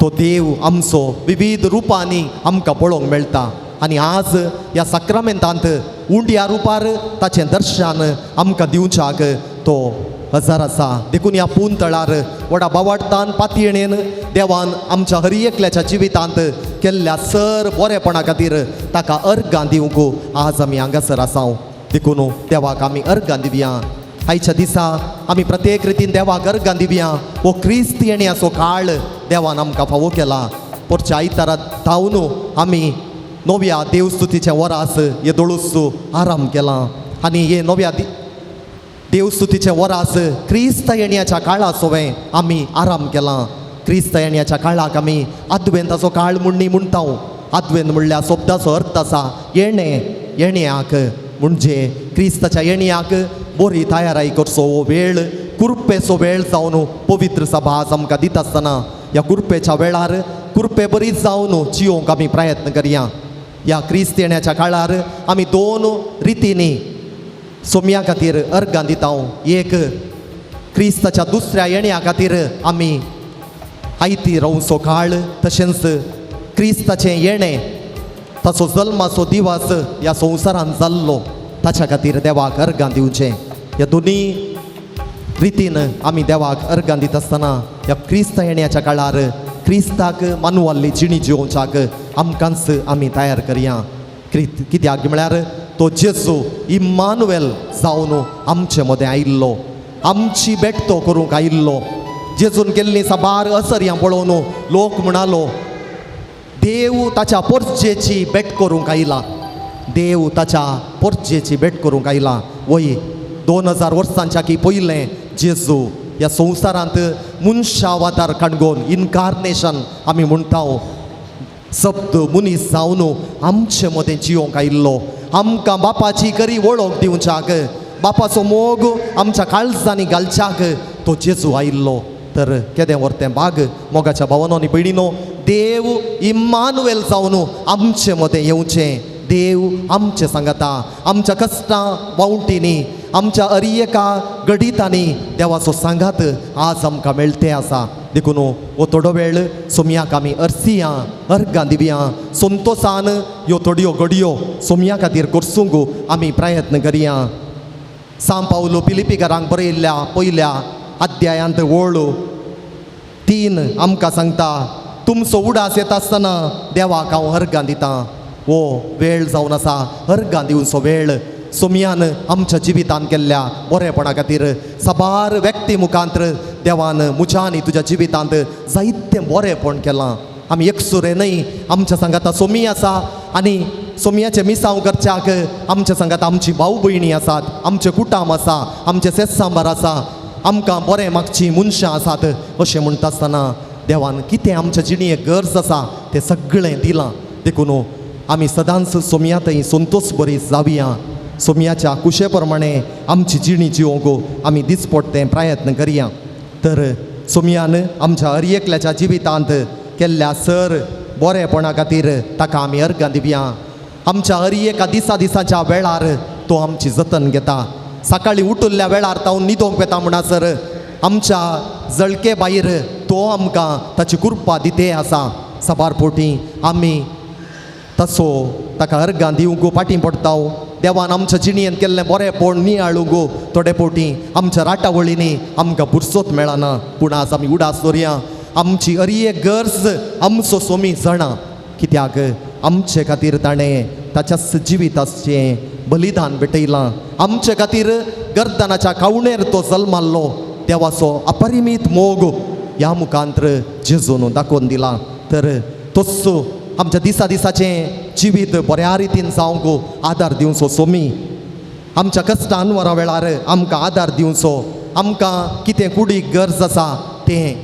तो देव आमचो विविध रुपांनी आमकां पळोवंक मेळटा आनी आज ह्या सक्रामेंतांत उंड्या रुपार ताचें दर्शन आमकां दिवच्याक तो हजर आसा. देखून ह्या पुंतळार व्हडा बावार्थान पातयणेन देवान आमच्या हर एकल्याच्या जिवितांत केल्ल्या सर बरेपणा खातीर ताका अर्गां दिवंक आज आमी हांगासर आसां. देखून देवाक आमी अर्गां दिवया. आयच्या दिसा आमी प्रत्येक रितीन देवाक अर्गां दिवया. हो क्रिस्त येण्याचो काळ देवान आमकां फावो केला. पोरच्या आयतारात धांवन आमी नव्या देवस्तुतीच्या वरास येदोळूस आराम केला आनी हे नव्या देवस्तुतीचे वरास क्रिस्त येण्याच्या काळा सोवें आमी आराम केला. क्रिस्त येण्याच्या काळाक आमी आद्वेंताचो काळ म्हणणी म्हणटा. आद्वेंत म्हणल्यार शब्दाचो अर्थ आसा येण्याक, म्हणजे क्रिस्ताच्या येण्याक बरी तयाराई करचो हो वेळ, कुरपेचो वेळ जावन पवित्र सभास आमकां दिता आसतना ह्या कुरपेच्या वेळार कुरपे बरी जावन जियोंक आमी प्रयत्न करया. ह्या क्रिस्त येण्याच्या काळार आमी दोन रितींनी सोम्या खातीर अर्गां दिता. एक क्रिस्ताच्या दुसऱ्या येण्या खातीर आमी आयती रावचो काळ, तशेंच क्रिस्ताचें येणें ताचो जल्माचो दिवस ह्या संवसारांत जाल्लो ताच्या खातीर देवाक अर्गां दिवचें. ह्या दोनी रितीन आमी देवाक अर्गां दिता आसतना ह्या क्रिस्त येण्याच्या काळार क्रिस्ताक मानवाल्ली जिणी जिवोवच्याक आमकांच आमी तयार करया. कित्याक म्हळ्यार तो जेजू इम्मानुएल जावन आमचे मदें आयिल्लो, आमची बेट्टो करूंक आयिल्लो. जेजून केल्ली साबार असर्यां पळोवन लोक म्हणालो देव ताच्या पोरजेची भेट करूंक आयला, देव ताच्या पोरजेची भेट करूंक आयला. वय 2000 वर्सांच्या की पयलें जेजू ह्या संवसारांत मनशा अवतार काणगोन इन्कार्नेशन आमी म्हणटा. शब्द मनीस जावन आमचे मदें जियोंक आयिल्लो, आमकां बापाची खरी वळख दिवच्याक, बापाचो मोग आमच्या काळजांनी घालच्याक तो जेजू आयिल्लो. तर केदें व्हरतें भाग मोगाच्या भावांनो आनी भयणीनो, देव इम्मानुएल जावन आमचे मदें येवचें. देव आमचे सांगता, आमच्या कश्टां वावुंटींनी, आमच्या अरियेका गडितांनी देवाचो सांगात आज आमकां मेळटे आसा. देखून हो थोडो वेळ सोम्याक आमी अर्सिया अर्गां दिवया. संतोशान ह्यो थोड्यो घडयो सोम्या खातीर करसूंक आमी प्रयत्न करया. सांत पावलो फिलिपिकारांक बरयल्ल्या पयल्या अध्यायांत वळ 3 आमकां सांगता, तुमचो उडास येता आसतना देवाक हांव अर्गां दितां. हो वेळ जावन आसा अर्गां दिवचो वेळ. सोम्यान आमच्या जिवितान केल्ल्या बरेपणा खातीर साबार व्यक्ती मुखांतर देवान म्हज्या आनी तुज्या जिवितांत जायतें बरेपण केलां. आमी एकसुरेनय आमच्या सांगाता सोमी आसा आनी सोमयाचे मिसांव करच्याक आमच्या सांगात आमची भाऊ भयणी आसात, आमचे कुटाम आसा, आमचे सेसांबार आसा, आमकां बरें मागची मनशां आसात. अशें म्हणटा आसतना देवान कितें आमच्या जिणेक गरज आसा तें सगळें दिलां. देखून आमी सदांच सोमयातय संतोश बरी जावया. सोमयाच्या कुशे प्रमाणे आमची जिणी जिवोवंक आमी दिसपट्टें प्रयत्न करया. तर सोमयान आमच्या हर एकल्याच्या जिवितांत केल्ल्या सर बरेपणा खातीर ताका आमी अर्गां दिवया. आमच्या हर एका दिसाच्या वेळार तो आमची जतन घेता. सकाळीं उठिल्ल्या वेळार तावन न्हिदोंक येता म्हणसर आमच्या जळके भायर तो आमकां ताची कृपा दिते आसा. साबार पोटी आमी तसो ताका अर्गां दिवंक फाटीं पडटा. देवान आमच्या जिणयेन केल्लें बरेंपण नियाळूंक थोडे पोटी आमच्या राटावळींनी आमकां फुरसत मेळना. पूण आज आमी उडास दवरया. आमची हर एक गरज आमचो सोमी जाणा. कित्याक आमचे खातीर ताणें ताच्याच जिविताचें बलिदान भेटयलां. आमचे खातीर गर्दनाच्या कावणेर तो जल्माल्लो. देवाचो अपरिमीत मोग ह्या मुखांतर जेजून दाखोवन दिला. तर तोच आमच्या दिसाचें जिवीत बऱ्या रितीन जावंक आदार दिवचो सोमी. आमच्या कश्टान वरा वेळार आमकां आदार दिवचो. आमकां कितें कुडीक गरज आसा तें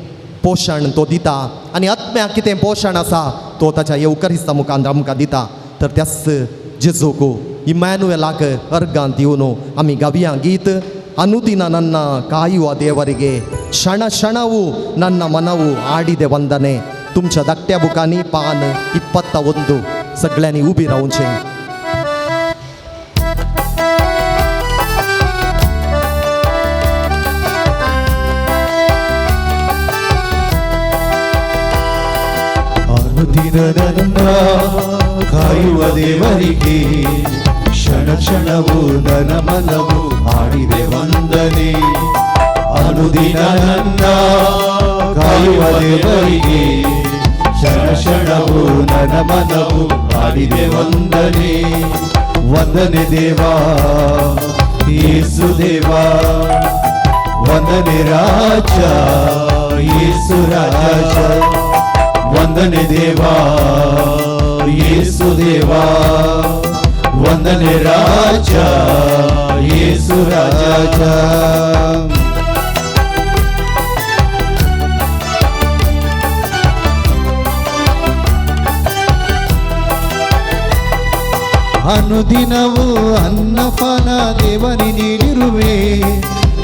पोशण तो दिता आनी आत्म्याक कितें पोशण आसा तो ताच्या येवकारिस्ता मुखांत आमकां दिता. तर त्याच जेजूक इम्मानुएलाक अर्गां दिवन आमी गावया गीत. ಅನುದಿನ ನನ್ನ ಕಾಯುವ ದೇವರಿಗೆ ಕ್ಷಣ ಕ್ಷಣವೂ ನನ್ನ ಮನವು ಆಡಿದೆ ವಂದನೆ. तुमच्या धाकट्या बुकांनी पान 21 सगळ्यांनी उबी रावचें. ಅನುದಿನ ನನ್ನ ಕಾಯುವ ದೇವರಿಗೆ ಕ್ಷಣ ಕ್ಷಣವು ನನ್ನ ಮನವು ಹಾಡಿದೆ ವಂದನೆ. ಅನುದಿನ ನನ್ನ ಕಾಯುವ ದೇವರಿಗೆ ಕ್ಷಣ ಕ್ಷಣವು ನನ್ನ ಮನವು ಹಾಡಿದೆ ವಂದನೆ. ವಂದನೆ ದೇವಾ ಯೇಸು ದೇವಾ, ವಂದನೆ ರಾಜ ಯೇಸು ರಾಜ, ವಂದನೆ ದೇವಾ ಯೇಸು ದೇವಾ, ವಂದನೆ ರಾಜ ಯೇಸು ರಾಜ. ಅನುದಿನವೂ ಅನ್ನಪಾನ ದೇವನಿ ನೀಡಿರುವೆ,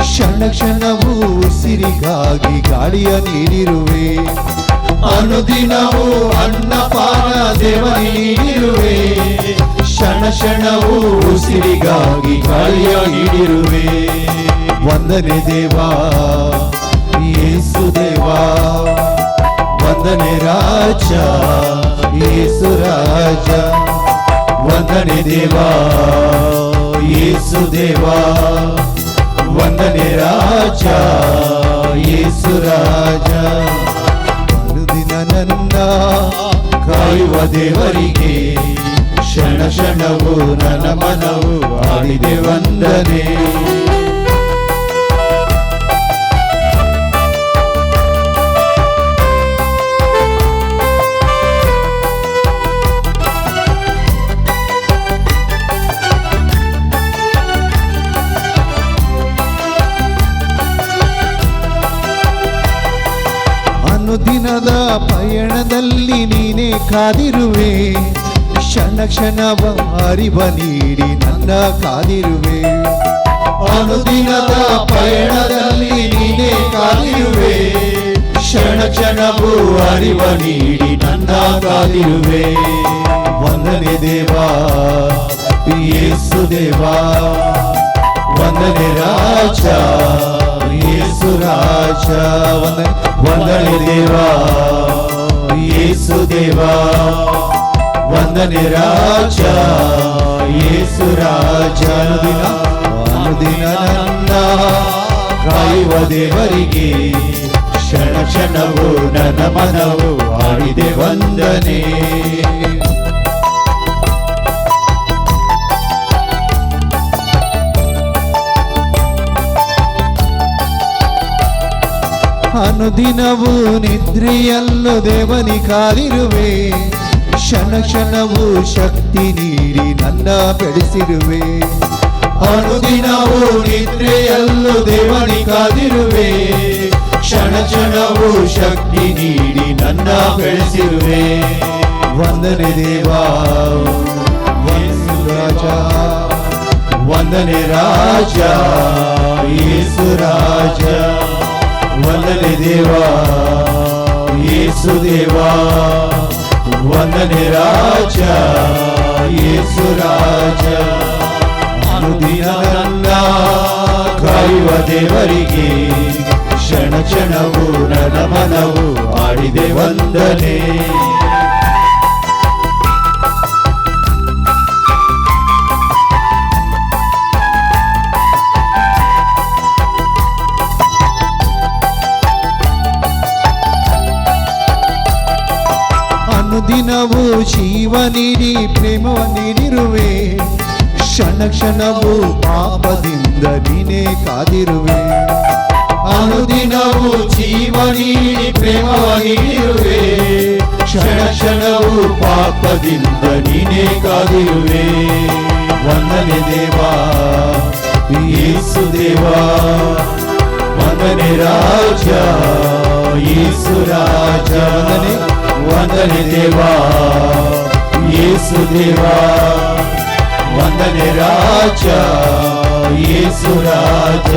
ಕ್ಷಣ ಕ್ಷಣವೂ ಉಸಿರಿಗಾಗಿ ಗಾಳಿಯ ನೀಡಿರುವೆ. ಅನುದಿನವೂ ಅನ್ನಪಾನ ದೇವನಿ ನೀಡಿರುವೆ, ಕ್ಷಣ ಕ್ಷಣವೂ ಉಸಿರಿಗಾಗಿ ಗಾಳಿಯ ನೀಡಿರುವೆ. ವಂದನೆ ದೇವಾ ಯೇಸು ದೇವಾ, ವಂದನೆ ರಾಜ ಯೇಸು ರಾಜ, ವಂದನೆ ದೇವಾ ಯೇಸು ದೇವಾ, ವಂದನೆ ರಾಜ ಯೇಸು ರಾಜ. ಅನುದಿನ ನನ್ನ ಕಾಯುವ ದೇವರಿಗೆ ಕ್ಷಣ ಕ್ಷಣವು ನನ್ನ ಮನವು ಹಾಡಿದೆ ವಂದನೆ. ಅನುದಿನದ ಪಯಣದಲ್ಲಿ ನೀನೇ ಕಾದಿರುವೆ, ಕ್ಷಣ ಕ್ಷಣವ ಅರಿವ ನೀಡಿ ನನ್ನ ಕಾದಿರುವೆ. ಅನುದಿನದ ಪಯಣದಲ್ಲಿ ನೀನೇ ಕಾದಿರುವೆ, ಕ್ಷಣ ಕ್ಷಣವು ಅರಿವ ನೀಡಿ ನನ್ನ ಕಾದಿರುವೆ. ವಂದನೆ ದೇವಾ ಯೇಸು ದೇವಾ, ವಂದನೆ ರಾಜ ಯೇಸು ರಾಜ, ವಂದನೆ ದೇವಾ ಯೇಸು ದೇವಾ, ವಂದನೆ ರಾಜ ಯೇಸು ರಾಜ. ಅನುದಿನ ನನ್ನ ಕಾಯುವ ದೇವರಿಗೆ ಕ್ಷಣ ಕ್ಷಣವು ನನ್ನ ಮನವು ಹಾಡಿದೆ ವಂದನೆ. ಅನುದಿನವೂ ನಿದ್ರೆಯಲ್ಲೂ ದೇವನಿ ಕಾದಿರುವೆ, ಕ್ಷಣ ಕ್ಷಣವೂ ಶಕ್ತಿ ನೀಡಿ ನನ್ನ ಬೆಳೆಸಿರುವೆ. ಅನುದಿನವೂ ನಿದ್ರೆಯಲ್ಲೂ ದೇವನಿ ಕಾದಿರುವೆ, ಕ್ಷಣ ಕ್ಷಣವೂ ಶಕ್ತಿ ನೀಡಿ ನನ್ನ ಬೆಳೆಸಿರುವೆ. ವಂದನೆ ದೇವಾ ಯೇಸು ರಾಜ, ವಂದನೆ ರಾಜ ಯೇಸು ರಾಜ, ವಂದನೆ ದೇವಾ ಯೇಸು ದೇವಾ, ವಂದನೆ ರಾಜ ಯೇಸು ರಾಜ. ಅನುದಿನ ನನ್ನ ಕಾಯುವ ದೇವರಿಗೆ ಕ್ಷಣ ಕ್ಷಣವು ನನ್ನ ಮನವು ಹಾಡಿದೆ ವಂದನೆ. ಅನುದಿನವೂ ಜೀವ ನೀಡಿ ಪ್ರೇಮವ ನೀಡಿರುವೆ, ಕ್ಷಣ ಕ್ಷಣವೂ ಪಾಪದಿಂದ ನೀನೇ ಕಾದಿರುವೆ. ಅನುದಿನವೂ ಜೀವ ನೀಡಿ ಪ್ರೇಮವ ನೀಡಿರುವೆ, ಕ್ಷಣ ಕ್ಷಣವೂ ಪಾಪದಿಂದ ನೀನೇ ಕಾದಿರುವೆ. ವಂದನೆ ದೇವಾ ಯೇಸು ದೇವಾ, ವಂದನೆ ರಾಜ ಯೇಸು ರಾಜ, ವಂದನೆ ದೇವಾ ಯೇಸು ದೇವಾ, ವಂದನೆ ರಾಜ ಯೇಸು ರಾಜ.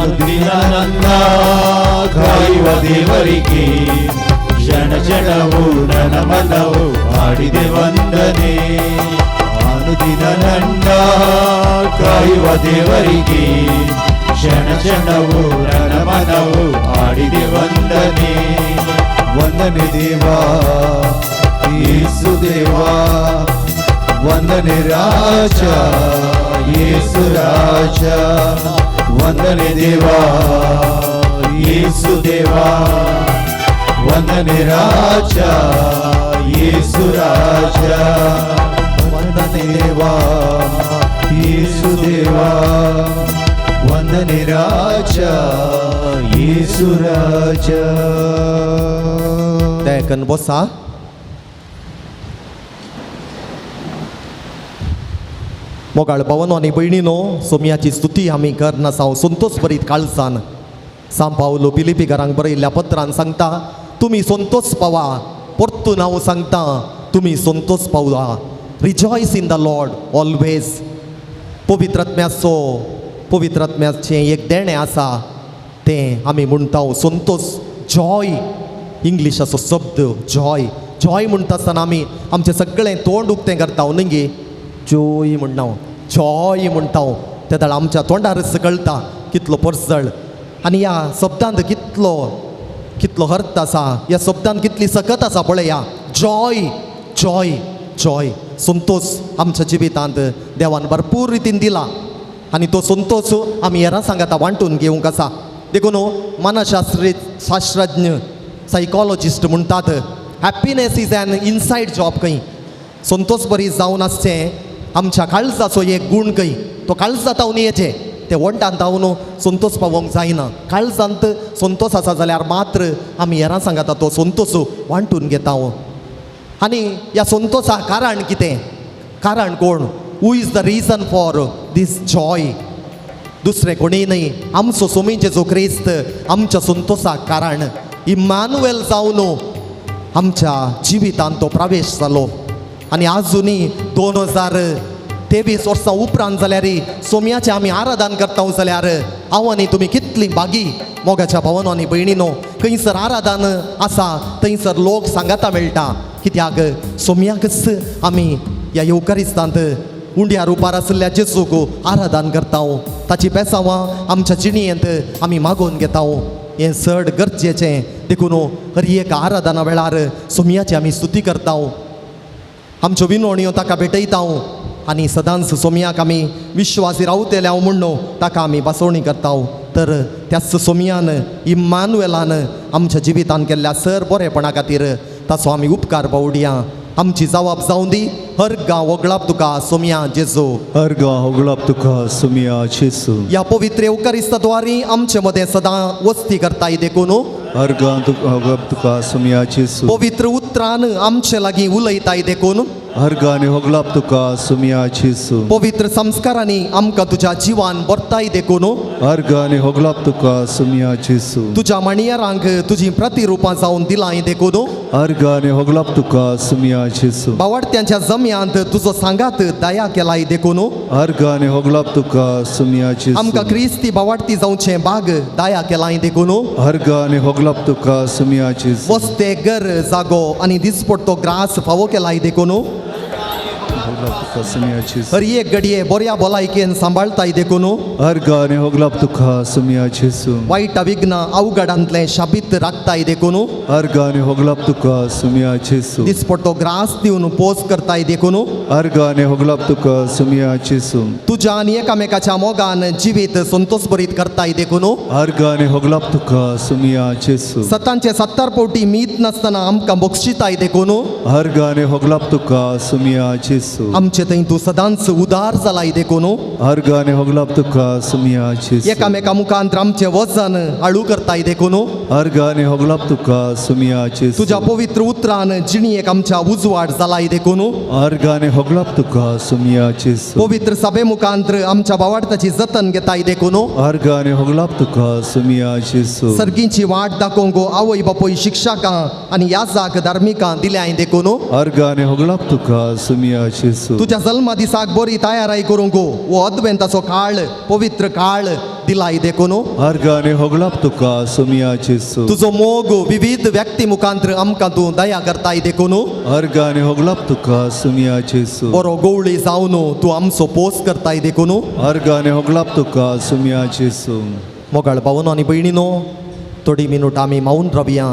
ಅನುದಿನ ನನ್ನ ಕಾಯುವ ದೇವರಿಗೆ ಕ್ಷಣ ಕ್ಷಣವು ನನ್ನ ಮನವು ಹಾಡಿದೆ ವಂದನೆ. ಅನುದಿನ ನನ್ನ ಕಾಯುವ ದೇವರಿಗೆ ಕ್ಷಣ ಕ್ಷಣವು ನನ್ನ ಮನವು ಹಾಡಿದೆ ವಂದನೆ. वंदने देवा येसु देवा वंदने राजा येसु राजा वंदने देवा येसु देवा वंदने राजा येसु राजा वंदने देवा येसु देवा वंदने राजा येसु राजा दयाकन बसा. मोगाळ भावनो आनी भयणीनो, सोमयाची स्तुती आमी करना साव संतोष बरीत काळजान. सांब पावलो पिलिपिकारांक बरयल्ल्या पत्रान सांगता, तुमी संतोष पावा. परतून हांव सांगता, तुमी संतोष पावला. Rejoice in the Lord always. पवित्र आत्म्याचें एक देणें आसा तें आमी म्हणटा संतोष, जॉय. इंग्लिशाचो शब्द जॉय. जॉय म्हणटा आसतना आमी आमचें सगळें तोंड उक्तें करता न्ही गे. जॉय म्हणटा जॉय म्हणटा त्या दाळ आमच्या तोंडार कळटा कितलो परसळ. आनी ह्या शब्दांत कितलो अर्थ आसा, ह्या शब्दांत कितली सकत आसा पळया. Joy Joy Joy. संतोष आमच्या जिवितांत देवान भरपूर रितीन दिला आनी तो संतोष आमी हेरां सांगाता वांटून घेवंक आसा. देखून मनशास्त्रज्ञ सायकॉलॉजिस्ट म्हणटात, happiness is an inside job. खंय संतोष बरी जावन आसचें आमच्या काळजाचो एक गूण खंय. तो काळजांत हांव येचें ते वंटांत हांव संतोष पावोंक जायना. काळजांत संतोष आसा जाल्यार मात्र आमी हेरां सांगाता तो संतोष वांटून घेता. आनी ह्या संतोषाक कारण कितें? कारण कोण? Who is the reason for these joy? दुसरें कोणीय न्हय, आमचो स्वामी जेजू क्रिस्त आमच्या संतोषाक कारण. इम्मानुएल जावन आमच्या जिवितांत तो प्रवेश जालो. आनी आजुनी 2023 वर्सां उपरांत जाल्यार सोम्याचें आमी आराधन करता जाल्यार हांव आनी तुमी कितली बागी मोगाच्या भावनो आनी भयणीनो. खंयसर आराधन आसा थंयसर लोक सांगाता मेळटा. कित्याक सोम्याकच आमी ह्या येवकारिस्तांत उंड्या रुपार आसल्या जेजूक आराधन करता. ताची पेसावां आमच्या जिणयेंत आमी मागोवन घेता. हें चड गरजेचें. देखून हर एक आराधना वेळार सोम्याची आमी स्तुती करता. आमच्यो विनवण्यो ताका भेटयता आनी सदांच सोम्याक आमी विश्वासी रावतले हांव म्हणून ताका आमी बासवणी करता. तर त्याच सोम्यान इम्मानुएलान आमच्या जिवितांत केल्ल्या सर बरेपणा खातीर ताचो आमी उपकार बावडया. आमची जबाब जावं दी. हर गांव वगळाप तुका सोम्या जेजू. हर गांव वगळाप तुका सोम्या जेजू. ह्या पवित्र येवकारिस्ताद्वारी आमचे मदें सदां वस्ती करताय देखून हर गांव वगळाप तुका सोम्या जेजू. पवित्र उतरान आमचे लागीं उलयताय देखून हर गांव वगळाप तुका सोम्या जेजू. पवित्र संस्कारांनी आमकां तुज्या जिवान भरताय देखून हर गांव वगळाप तुका सोम्या जेजू. तुज्या मणियारांक तुजी प्रतिरुपां जावन दिलाय देखून हर गांव वगळाप तुका सोम्या जेजू. बावडत्यांच्या जम्यांत तुजो सांगात दया केलाय देखून हर गांव वगळाप तुका सोम्या जेजू. आमकां क्रिस्ती बावडती जावचें भाग दया केलाय देखून हर गांव वगळाप तुका सोम्या जेजू. वस्ते घर जागो आनी दिसपडटो ग्रास फावो केलाय देखून हर एक घडये बऱ्या भलायकेन सांबाळताय देखून हर गांव वगळाप तुका सोम्या जेजू. वायट विघ्न अवघडांतले शाबीत राखताय देखून हर गांव वगळाप तुका सोम्या जेजू. दिसपडटो ग्रास दिवन पोस करताय देखून हर गांव वगळाप तुका सोम्या जेजू. तुज्या आनी एकामेकाच्या मोगान जिवीत संतोष बरीत करताय देखून हर गांव वगळाप तुका सोम्या जेजू. सतांचे 70 पोटी मीत नासतना आमकां बक्षिताय देखून हर गांव वगळाप तुका सोम्या जेजू. आमचे थंय तूं सदांच उदार जालाय देखून हर गांव वगळाप तुका सोम्या जेजू. एकामेका मुखांत आमचें वजन हळू करताय देखून हर गांव वगळाप तुका सोम्या जेजू. तुज्या पवित्र उतरान जिणयेक आमच्या उजवाड जालाय देखून हर गांव वगळाप तुका सोम्या जेजू. पवित्र सभे मुखांत आमच्या बावार्थाची जतन घेताय देखून हर गांव वगळाप तुका सोम्या जेजू. सर्गीची वाट दाखोवंक आवय बापोय शिक्षकां आनी याजाक धार्मिकां दिल्याय देखून हर गांव वगळाप तुका सोम्या जेजू. तुज्या जल्मा दिसाक बरी तयाराय करूंक वो अद्वेंताचो काळ पवित्र काळ दिलाय देखून हर गांव वगळाप तुका सोम्या जेजू. तुजो मोग विविध व्यक्ती मुखांत आमकां तूं दया करताय देखून हर गांव वगळाप तुका सोम्या जेजू. बरो गवळी जावन तूं आमचो पोस करताय देखून हर गांव वगळाप तुका सोम्या जेजू. मोगाळ भावनो आनी भयणीनो, थोडी मिनूट आमी मावून रावया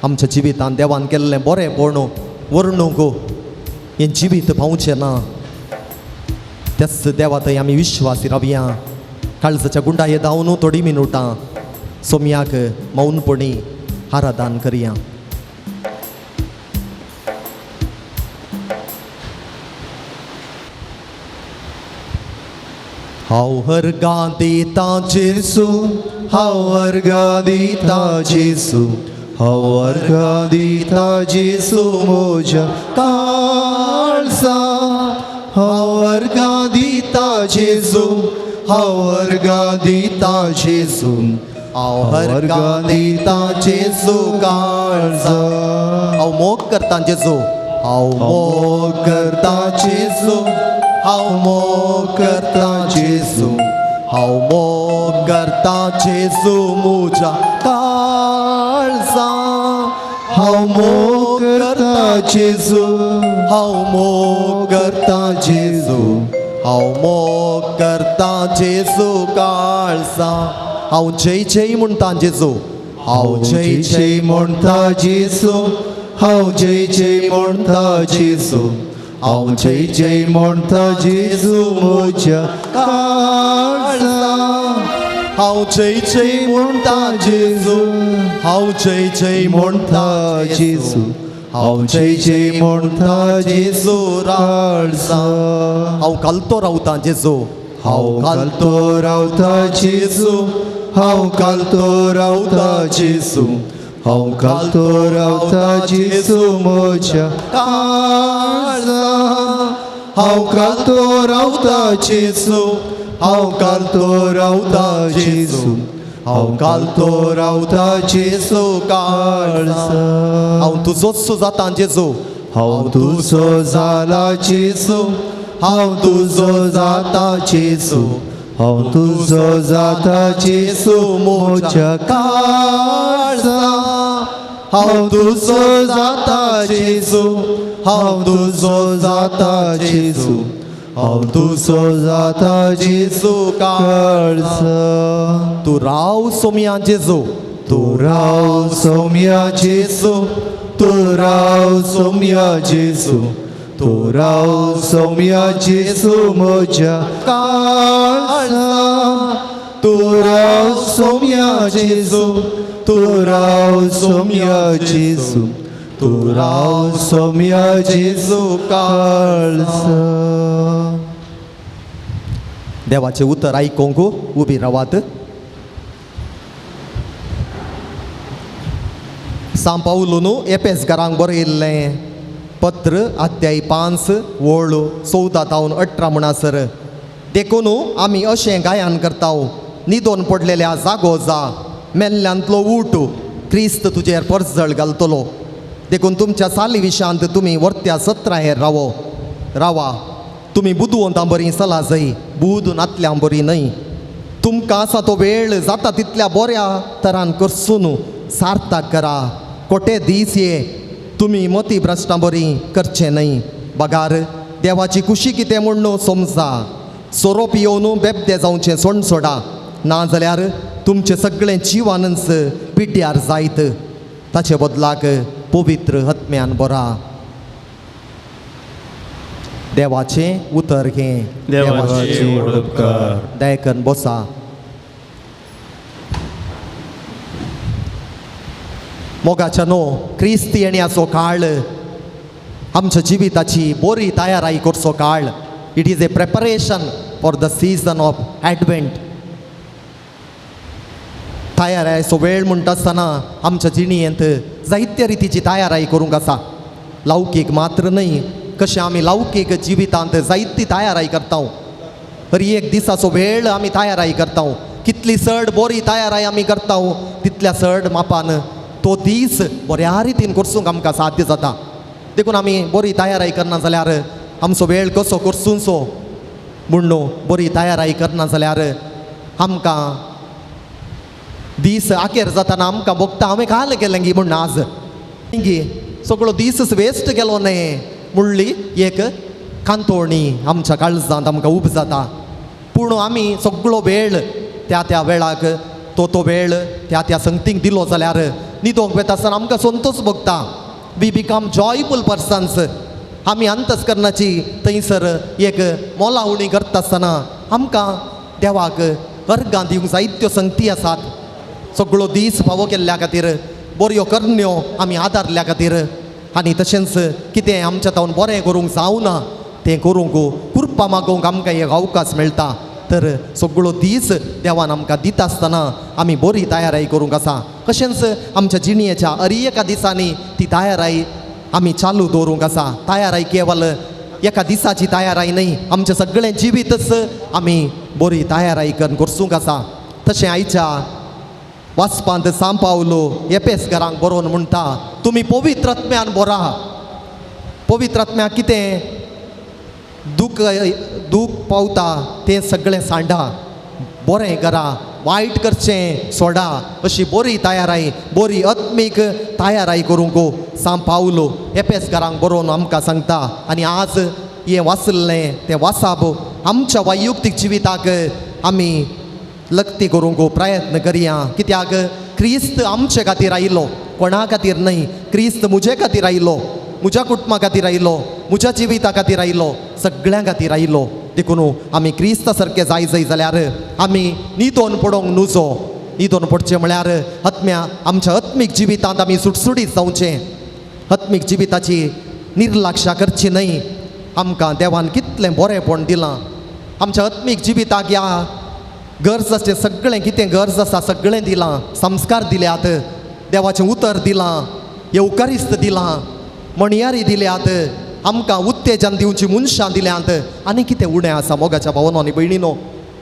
आमच्या जिवितान देवान केल्लें बरेंपण वर्णूंक हें जिवीत पावचें ना त्याच देवा थंय आमी विश्वासी रावया काळजाच्या गुंडाये धांवन थोडीं मिनटां सोम्याक मौनपणी आराधन करया हांव अर्गां दिता जेसू हांव अर्गां दिता जेसू हांव अर्गां दिता जेसू म्हज्या काळजा हांव अर्गां दिता जेसू हांव अर्गां दिता जेसू हांव अर्गां दिता जेजू काळजा हांव मोग करता जेजू हांव मोग करता जेजू हांव मोग करता जेजू हांव मोग करता जेजू म्हज्या काळजा हांव मोग करता जेजू हांव मोग करता जेजू हांव मोग करता जेजू काळजा हांव जय जय म्हणटा जेजू हांव जय जय म्हणटा जेजू हांव जय जय म्हणटा जेजू हांव जय जय म्हणटा जेजू म्हज्या काळजा हांव जय जय म्हणटा जेजू हांव जय जय म्हणटा जेजू हांव जय जय म्हणटा जेजू काळजा हांव घालतो रावता जेजू हांव घालतो रावता जेजू हांव घालतो रावता जेजू हांव घालतो रावता जेजू म्हज्या काळजा हांव घालतो रावता जेजू हांव घालतो रावता जेजू हांव घालतो रावता जेजू काळजा हांव तुजोच जाता जेजू हांव तुजो जाला जेजू हांव तुजो जाता जेजू हांव तुजो जाता जेजू म्हज्या काळजा हांव तुजो जाता जेजू हांव तुजो जाता जेजू हांव तुजो जाता जेजू काळजा तू राव सोम्या जेजू तू राव सोम्या जेजू तू राव सोम्या जेजू तू राव सोम्या जेजू म्हज्या काळजा तू राव सोम्या जेजू तू राव सोम्या जेजू तू राव सोम्या जेजू काळजा देवाचे उतर आयकोंक उबी रावात सांत पावलोन एपेसकारांक बरयल्लें पत्र अध्याय 5 वळ 14-18 म्हणसर देखून आमी अशें गायन करता न्हिदोन पडलेल्या जागो जा मेल्ल्यांतलो ऊठ क्रिस्त तुजेर परजळ घालतलो देखून तुमच्या साली विशांत तुमी वर्त्या सत्राहेर रावा तुमी बुदवंतां बरीं चला जय बुद नातल्यां बरीं न्हय तुमकां आसा तो वेळ जाता तितल्या बऱ्या तरान करसून सार्थक करा कोटे दीस ये तुमी मती भ्रश्टां बरीं करचें न्हय बगार देवाची खुशी कितें म्हूण समजा सोरोप येवन बेबदे जावचें सोण सोडा नाजाल्यार तुमचें सगळें जिवानच पिड्ड्यार जायत ताचे बदलाक पवित्र हत्म्यान बरा देवाचें उतर घे देवाचे उपकार दयकन बसा मोगाच्या नो क्रिस्ती येण्याचो काळ आमच्या जिविताची बरी तयाराई करचो काळ it is a preparation for the season of advent तयारायचो वेळ म्हणटा आसतना आमच्या जिणेंत जायत्या रितीची तयाराई करूंक आसा लौकीक मात्र न्हय कशें आमी लौकीक जिवितांत जायती तयाराई करता हर एक दिसाचो वेळ आमी तयाराई करता कितली चड बरी तयाराई आमी करता तितल्या चड मापान तो दीस बऱ्या रितीन करसूंक आमकां साध्य जाता देखून आमी बरी तयाराई करना जाल्यार आमचो वेळ कसो करसूंचो म्हूण बरी तयाराई करना जाल्यार आमकां दीस आखेर जाताना आमकां भोगता हांवें काल केलें गी म्हूण आज गी सगळो दीसच वेस्ट गेलो न्हय म्हणली एक कांतोणी आमच्या काळजांत आमकां उब जाता पूण आमी सगळो वेळ त्या वेळाक तो वेळ त्या संगतीक दिलो जाल्यार न्हिदोंक वेता आसतना आमकां संतोष भोगता. We become joyful persons. आमी अंतस्करणाची थंयसर एक मोला उणी करता आसतना आमकां देवाक अर्गां दिवंक जायत्यो संगती आसात. सगळो दीस फावो केल्ल्या खातीर, बऱ्यो करण्यो आमी आदारल्या खातीर, आनी तशेंच कितें आमच्या तावन बरें करूंक जावना तें करूंक कृपा मागोवंक आमकां एक अवकाश मेळटा. तर सगळो दीस देवान आमकां दिता आसतना आमी बरी तयाराई करूंक आसा. तशेंच आमच्या जिणेच्या एका दिसांनी ती तयाराई आमी चालू दवरूंक आसा. तयाराई केवल एका दिसाची तयाराई न्ही, आमचें सगळें जिवीतच आमी बरी तयाराई करून करसूंक आसा. तशें आयच्या वाचपांत सांब पावलो एपेसकारांक बरोवन म्हणटा, तुमी पवित्र आत्म्यान बरा. पवित्र आत्म्याक कितें दूख पावता तें सगळें सांडा, बरें करा, वायट करचें सोडा, अशी बरी तयाराई, बरी आत्मीक तयाराई करूंक सांब पावलो एपेसकारांक बरोवन आमकां सांगता. आनी आज हें वाचलें तें वाचप आमच्या वैयक्तीक जिविताक आमी लक्ती करूंक प्रयत्न करया. कित्याक क्रिस्त आमचे खातीर आयिल्लो, कोणा खातीर न्ही. क्रिस्त म्हजे खातीर आयिल्लो, म्हज्या कुटुंबा खातीर आयिल्लो, म्हज्या जिविता खातीर आयिल्लो, सगळ्यां खातीर आयिल्लो. देखून आमी क्रिस्ता सारके जाय जाल्यार आमी न्हिदोन पडोंक नजो. न्हिदोन पडचें म्हळ्यार आमच्या आत्मीक जिवितांत आमी सुटसुटीत जावचें. आत्मीक जिविताची निर्लक्षा करची न्ही. आमकां देवान कितलें बरेंपण दिलां. आमच्या आत्मीक जिविताक ह्या गरजाचें सगळें कितें गरज आसा सगळें दिलां. संस्कार दिल्यात, देवाचें उतर दिलां, येवकारिस्त दिलां, मणयारी दिल्यात, आमकां उत्तेजन दिवची मनशां दिल्यात. आनी कितें उणें आसा मोगाच्या भावांनो आनी भयणीनो?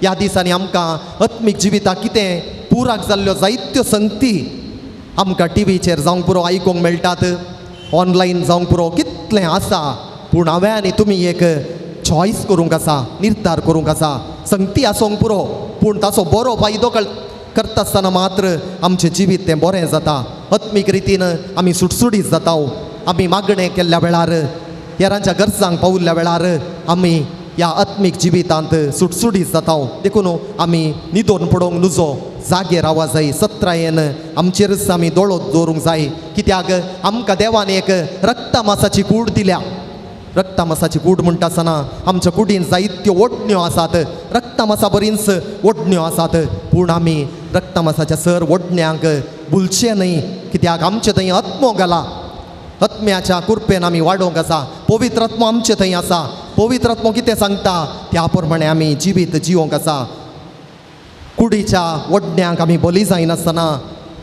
ह्या दिसांनी आमकां आत्मीक जिविताक कितें पुराक जाल्ल्यो जायत्यो संगती आमकां टीव्हीचेर जावंक पुरो आयकूंक मेळटात, ऑनलायन जावंक पुरो कितलें आसा. पूण हांवें आनी तुमी एक चॉयस करूंक आसा, निर्धार करूंक आसा. संगती आसूंक पुरो, पूण ताचो बरो फायदो करता आसतना मात्र आमचें जिवीत तें बरें जाता. आत्मीक रितीन आमी सुटसुटीत जाता. आमी मागणें केल्ल्या वेळार, हेरांच्या गरजांक पावल्ल्या वेळार आमी ह्या आत्मीक जिवितांत सुटसुटीत जाता. देखून आमी न्हिदोन पडोंक नजो, जागेर रावा जाय. सत्रायेन आमचेरच आमी दोळो दवरूंक जाय. कित्याक आमकां देवान एक रक्ता मासाची कूड दिल्या. रक्ता मासाची कूड म्हणटा आसतना आमच्या कुडीन जायत्यो ओडण्यो आसात, रक्ता मासा बरींच ओडण्यो आसात. पूण आमी रक्ता मासाच्या सर ओडण्यांक भुलचें न्ही. कित्याक आमचे थंय आत्मो घाला. आत्म्याच्या कृपेन आमी वाडोवंक आसा. पवित्र आत्मो आमचे थंय आसा. पवित्र आत्मो कितें सांगता त्या प्रमाणे आमी जिवीत जिवोंक आसा. कुडीच्या ओडण्यांक आमी बली जायनासतना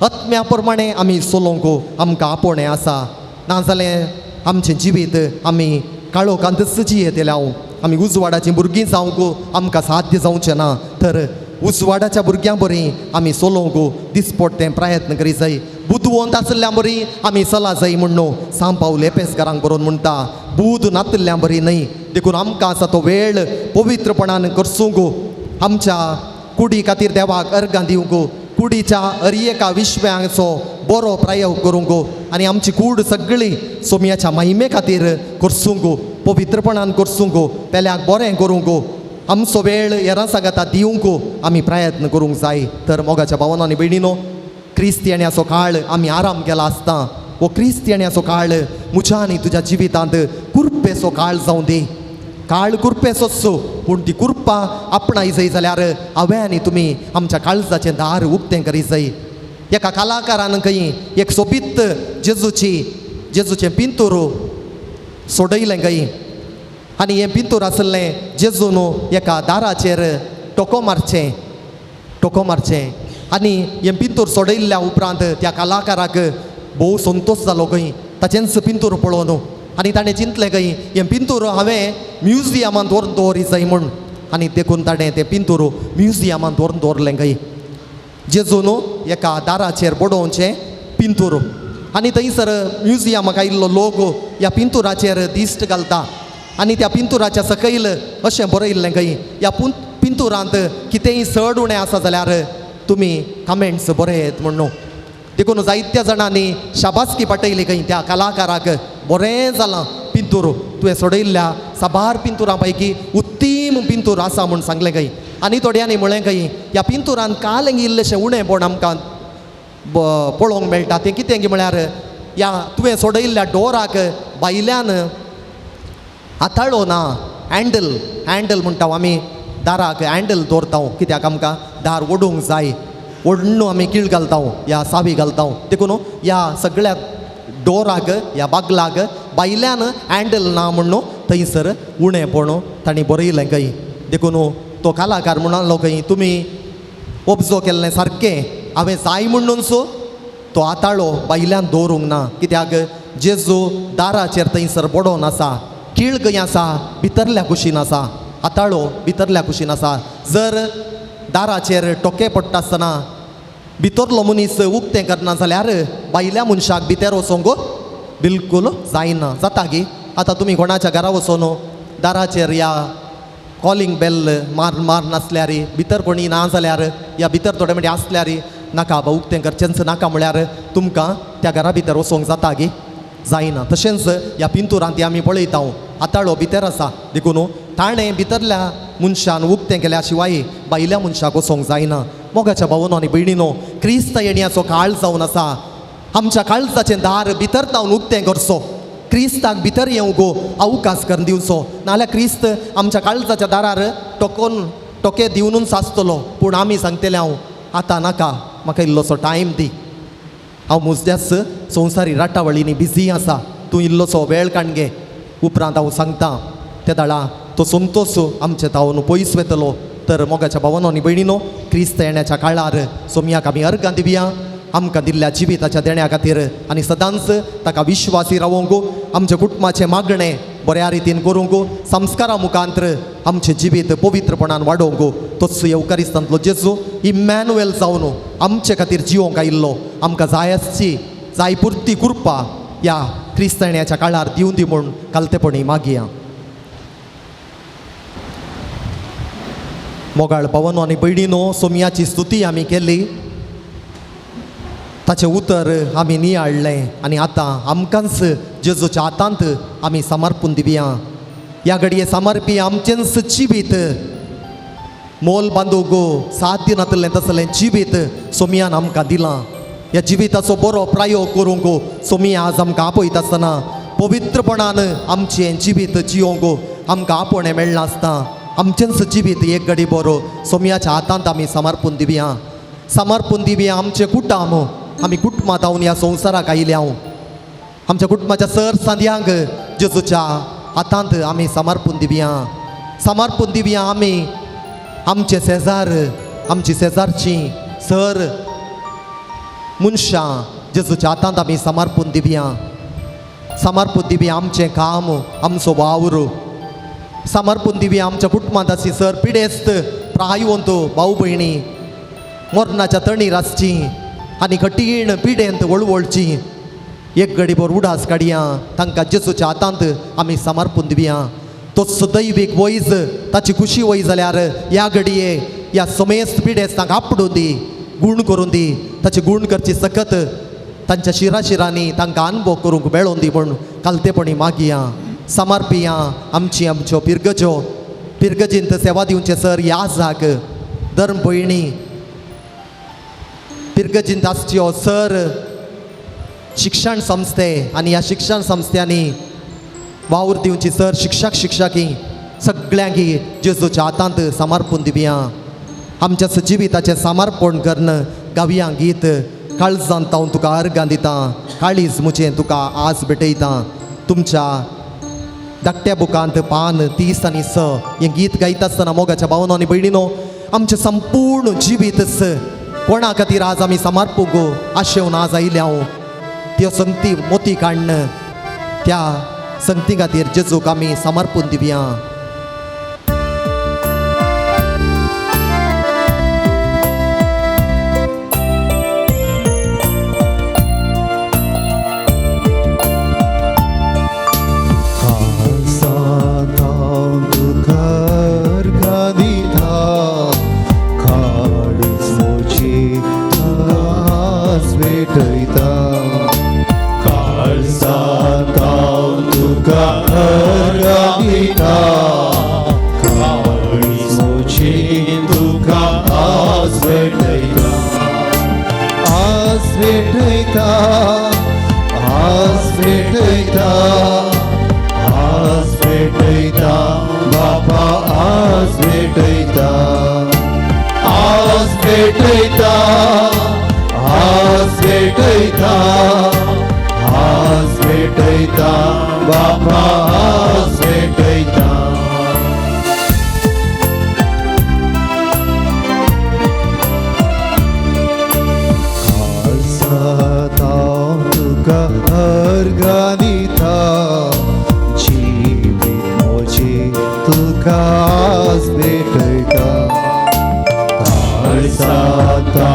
आत्म्या प्रमाणे आमी चलोवंक आमकां आपोवणें आसा. नाजाल्यार आमचें जिवीत आमी काळोखांत जियेतल्या. आमी उजवाडाचीं भुरगीं जावंक आमकां साध्य जावचें ना. तर उजवाडाच्या भुरग्यां बरीं आमी चलोवंक दिसपट्टें प्रयत्न करी जाय. बुदवंत आसल्या बरीं आमी चला जाय म्हणून सांब पावले एपेसकारांक बरोवन म्हणटा. बूद नातल्या बरी न्ही. देखून आमकां आसा तो वेळ पवित्रपणान करसूंक, आमच्या कुडी खातीर देवाक अर्गां दिवंक, कुडीच्या एका विश्व्याचो बरो प्रयोग करूंक आनी आमची कूड सगळी सोम्याच्या महिमे खातीर करसूंक, पवित्रपणान करसूंक, पेल्याक बरें करूंक, आमचो वेळ हेरां सांगाता दिवंक आमी प्रयत्न करूंक जाय. तर मोगाच्या भावांनो आनी भयणीनो, क्रिस्तियान्याचो काळ आमी आराम केला आसता. हो क्रिस्तियान्याचो काळ म्हज्या आनी तुज्या जिवितांत कुरपेचो काळ जावं दी. काळ कुरपेचोच, पूण ती कुरपा आपणाय जाय जाल्यार हांवें आनी तुमी आमच्या काळजाचें दार उक्तें करी जाय. एका कलाकारान खंय एक सोबीत जेजूचें पिंतूर सोडयलें खंय. आनी हें पिंतूर आसलें जेजून एका दाराचेर टोको मारचें. आनी हें पिंतूर सोडयल्ल्या उपरांत त्या कलाकाराक भोव संतोश जालो खंय ताचेंच पिंतूर पळोवन. आनी ताणें चिंतलें खंय हें पिंतूर हांवें म्युजियमांत व्हरून दवरी जाय म्हूण. आनी देखून ताणें तें पिंतूर म्युजियमांत व्हरून दवरलें खंय. जेजून एका दाराचेर बडोवचें पिंतूर. आनी थंयसर म्युजियमाक आयिल्लो लोक ह्या पिंतुराचेर दिश्ट घालता. आनी त्या पिंतुराच्या सकयल अशें बरयल्लें खंय, ह्या पिंतुरांत कितेंय चड उणें आसा जाल्यार तुमी कमेंट्स बरयत म्हणून. देखून जायत्या जाणांनी शाबासकी पाठयली खंय त्या कलाकाराक. बरें जालां पिंतूर, तुवें सोडयल्ल्या साबार पिंतुरां पैकी उत्तीम पिंतूर आसा म्हूण सांगलें खंय. आनी थोड्यांनी म्हळें खंय ह्या पिंतुरान काल इल्लेशें उणेंपण आमकां पळोवंक मेळटा तें कितें गे म्हळ्यार ह्या तुवें सोडयल्ल्या डोराक बायल्यान आताळो ना हँडल म्हणटा आमी दाराक हँडल दवरता कित्याक आमकां दार ओडूंक जाय ओडून आमी कीळ घालता ह्या सावी घालता देखून ह्या सगळ्या डोराक ह्या बागलाक बायल्यान हँडल ना म्हणून थंयसर उणेंपण तांणी बरयलें खंय देखून तो कलाकार म्हणलो खंय तुमी ऑब्जर्व केल्लें सारकें हांवें जाय म्हणूनच तो आताळो बायल्यान दवरूंक ना कित्याक जेजू दाराचेर थंयसर बडोवन आसा कीळ खंय आसा भितरल्या कुशीन आसा आताळो भितरल्या कुशीन आसा जर दाराचेर टोके पडटा आसतना भितरलो मनीस उक्तें करना जाल्यार बायल्या मनशाक भितर वचोंक बिलकूल जायना जाता गे आतां तुमी कोणाच्या घरा वचोन दाराचेर या कॉलिंग बेल मार नासल्यार भितर कोणी ना जाल्यार या भितर थोडे म्हणजे आसल्यार नाका बा उक्तें करचेंच नाका म्हळ्यार तुमकां त्या घरा भितर वचोंक जाता गे जायना तशेंच ह्या पिंतुरांत आमी पळयता आताळो भितर आसा देखून ताणें भितरल्या मनशान उक्तें केल्या शिवाय बायल्या मनशाक वचोंक जायना मोगाच्या भावांनो आनी भयणीनो क्रिस्त येण्याचो काळ जावन आसा आमच्या काळजाचें दार भितर जावन उक्तें करचो क्रिस्ताक भितर येवंक अवकाश करून दिवचो नाल्यार क्रिस्त आमच्या काळजाच्या दारार टोके दिवनूच आसतलो पूण आमी सांगतले हांव आतां नाका म्हाका इल्लोसो टायम दी हांव मुजद्यास संवसारी राटावळींनी बिजी आसा तूं इल्लोसो वेळ काण गे उपरांत हांव सांगता त्या दाळा तो सोमतोच आमचे तावन पयस वेतलो तर मोगाच्या भावांनो आनी भयणीनो क्रिस्त येण्याच्या काळार सोमयाक आमी अर्गां दिवया आमकां दिल्ल्या जिविताच्या देण्या खातीर आनी सदांच ताका विश्वासी रावोंक आमच्या कुटुंबाचें मागणें बऱ्या रितीन करूंक संस्कारा मुखांतर आमचें जिवीत पवित्रपणान वाडोवंक तोच येवकारिस्तांतलो जेजू इमॅन्युएल जावन आमचे खातीर जिवोंक आयिल्लो आमकां जाय आसची जाय पुर्ती कृपा ह्या क्रिस्त येण्याच्या काळार दिवं दी म्हूण कालतेपणी मागया मोगाळ भावांनो आनी भयणीनो सोमयाची स्तुती आमी केली ताचें उतर आमी नियाळ्ळें आनी आतां आमकांच जेजूच्या हातांत आमी समर्पून दिवया ह्या घडये समर्पी आमचेंच जिवीत मोल बांदूंक साध्य नातलें तसलें जिवीत सोमयान आमकां दिलां ह्या जिविताचो बरो प्रयोग करूंक सोमया आज आमकां आपयता आसतना पवित्रपणान आमचें जिवीत जियोंक आमकां आपणे मेळना आसता आमचेंच जिवीत एक घडी बरो सोमयाच्या हातांत आमी समर्पून दिवया आमचे कुटुंब आमी कुटुंबांत हांव ह्या संवसाराक आयले हांव आमच्या कुटुंबाच्या सर सांद्यांक जेजूच्या हातांत आमी समर्पून दिवया आमी आमचे शेजार आमची शेजारचीं सर मनशां जेजूच्या हातांत आमी समर्पून दिवया आमचें काम आमचो वावर समर्पून दिवया आमच्या कुटुंबांत अशी सर पिडेस्त प्रायवंत भाऊ भयणी मरणाच्या तणीर आसचीं आनी कठीण पिडेंत वळवळची एक घडीभर उडास काडया तांकां जेजूच्या हातांत आमी समर्पून दिवया तोच दैवीक वैज ताची खुशी वय जाल्यार ह्या घडये ह्या समेस्त पिडेस्तांक आपडून दी गूण करून दी ताची गूण करची सकत तांच्या शिरांनी तांकां अनुभव करूंक मेळोवन दी म्हूण कालतेपणी मागया समर्पिया आमच्यो पिरगजींत सेवा दिवचे सर ह्या जाग धर्म भयणी पिरगजींत आसच्यो सर शिक्षण संस्थे आनी ह्या शिक्षण संस्थांनी वावर दिवची सर शिक्षकी सगळ्यांक जेजूच्या हातांत समर्पून दिवया आमच्या जिविताचें समर्पण करन गावया गीत काळजांत हांव तुका अर्गां दिता काळीज मुजें तुका आज भेटयता तुमच्या धाकट्या बुकांत पान 30 आनी 6 हें गीत गायता आसतना मोगाच्या भावांनो आनी भयणीनो आमचें संपूर्ण जिवीतच कोणा खातीर आज आमी समर्पूंक आशेवन आज आयले हांव त्यो संगती मोती काडन त्या संगती खातीर जेजूक आमी समर्पून दिवया आज भेटयता आज भेटयता बापा आज भेटयता आज भेटयता आज भेटयता आज भेटयता बापा आज भेटयता तुका अर्गानिता जीवित मोजे तुका आज भेटयता काळजाता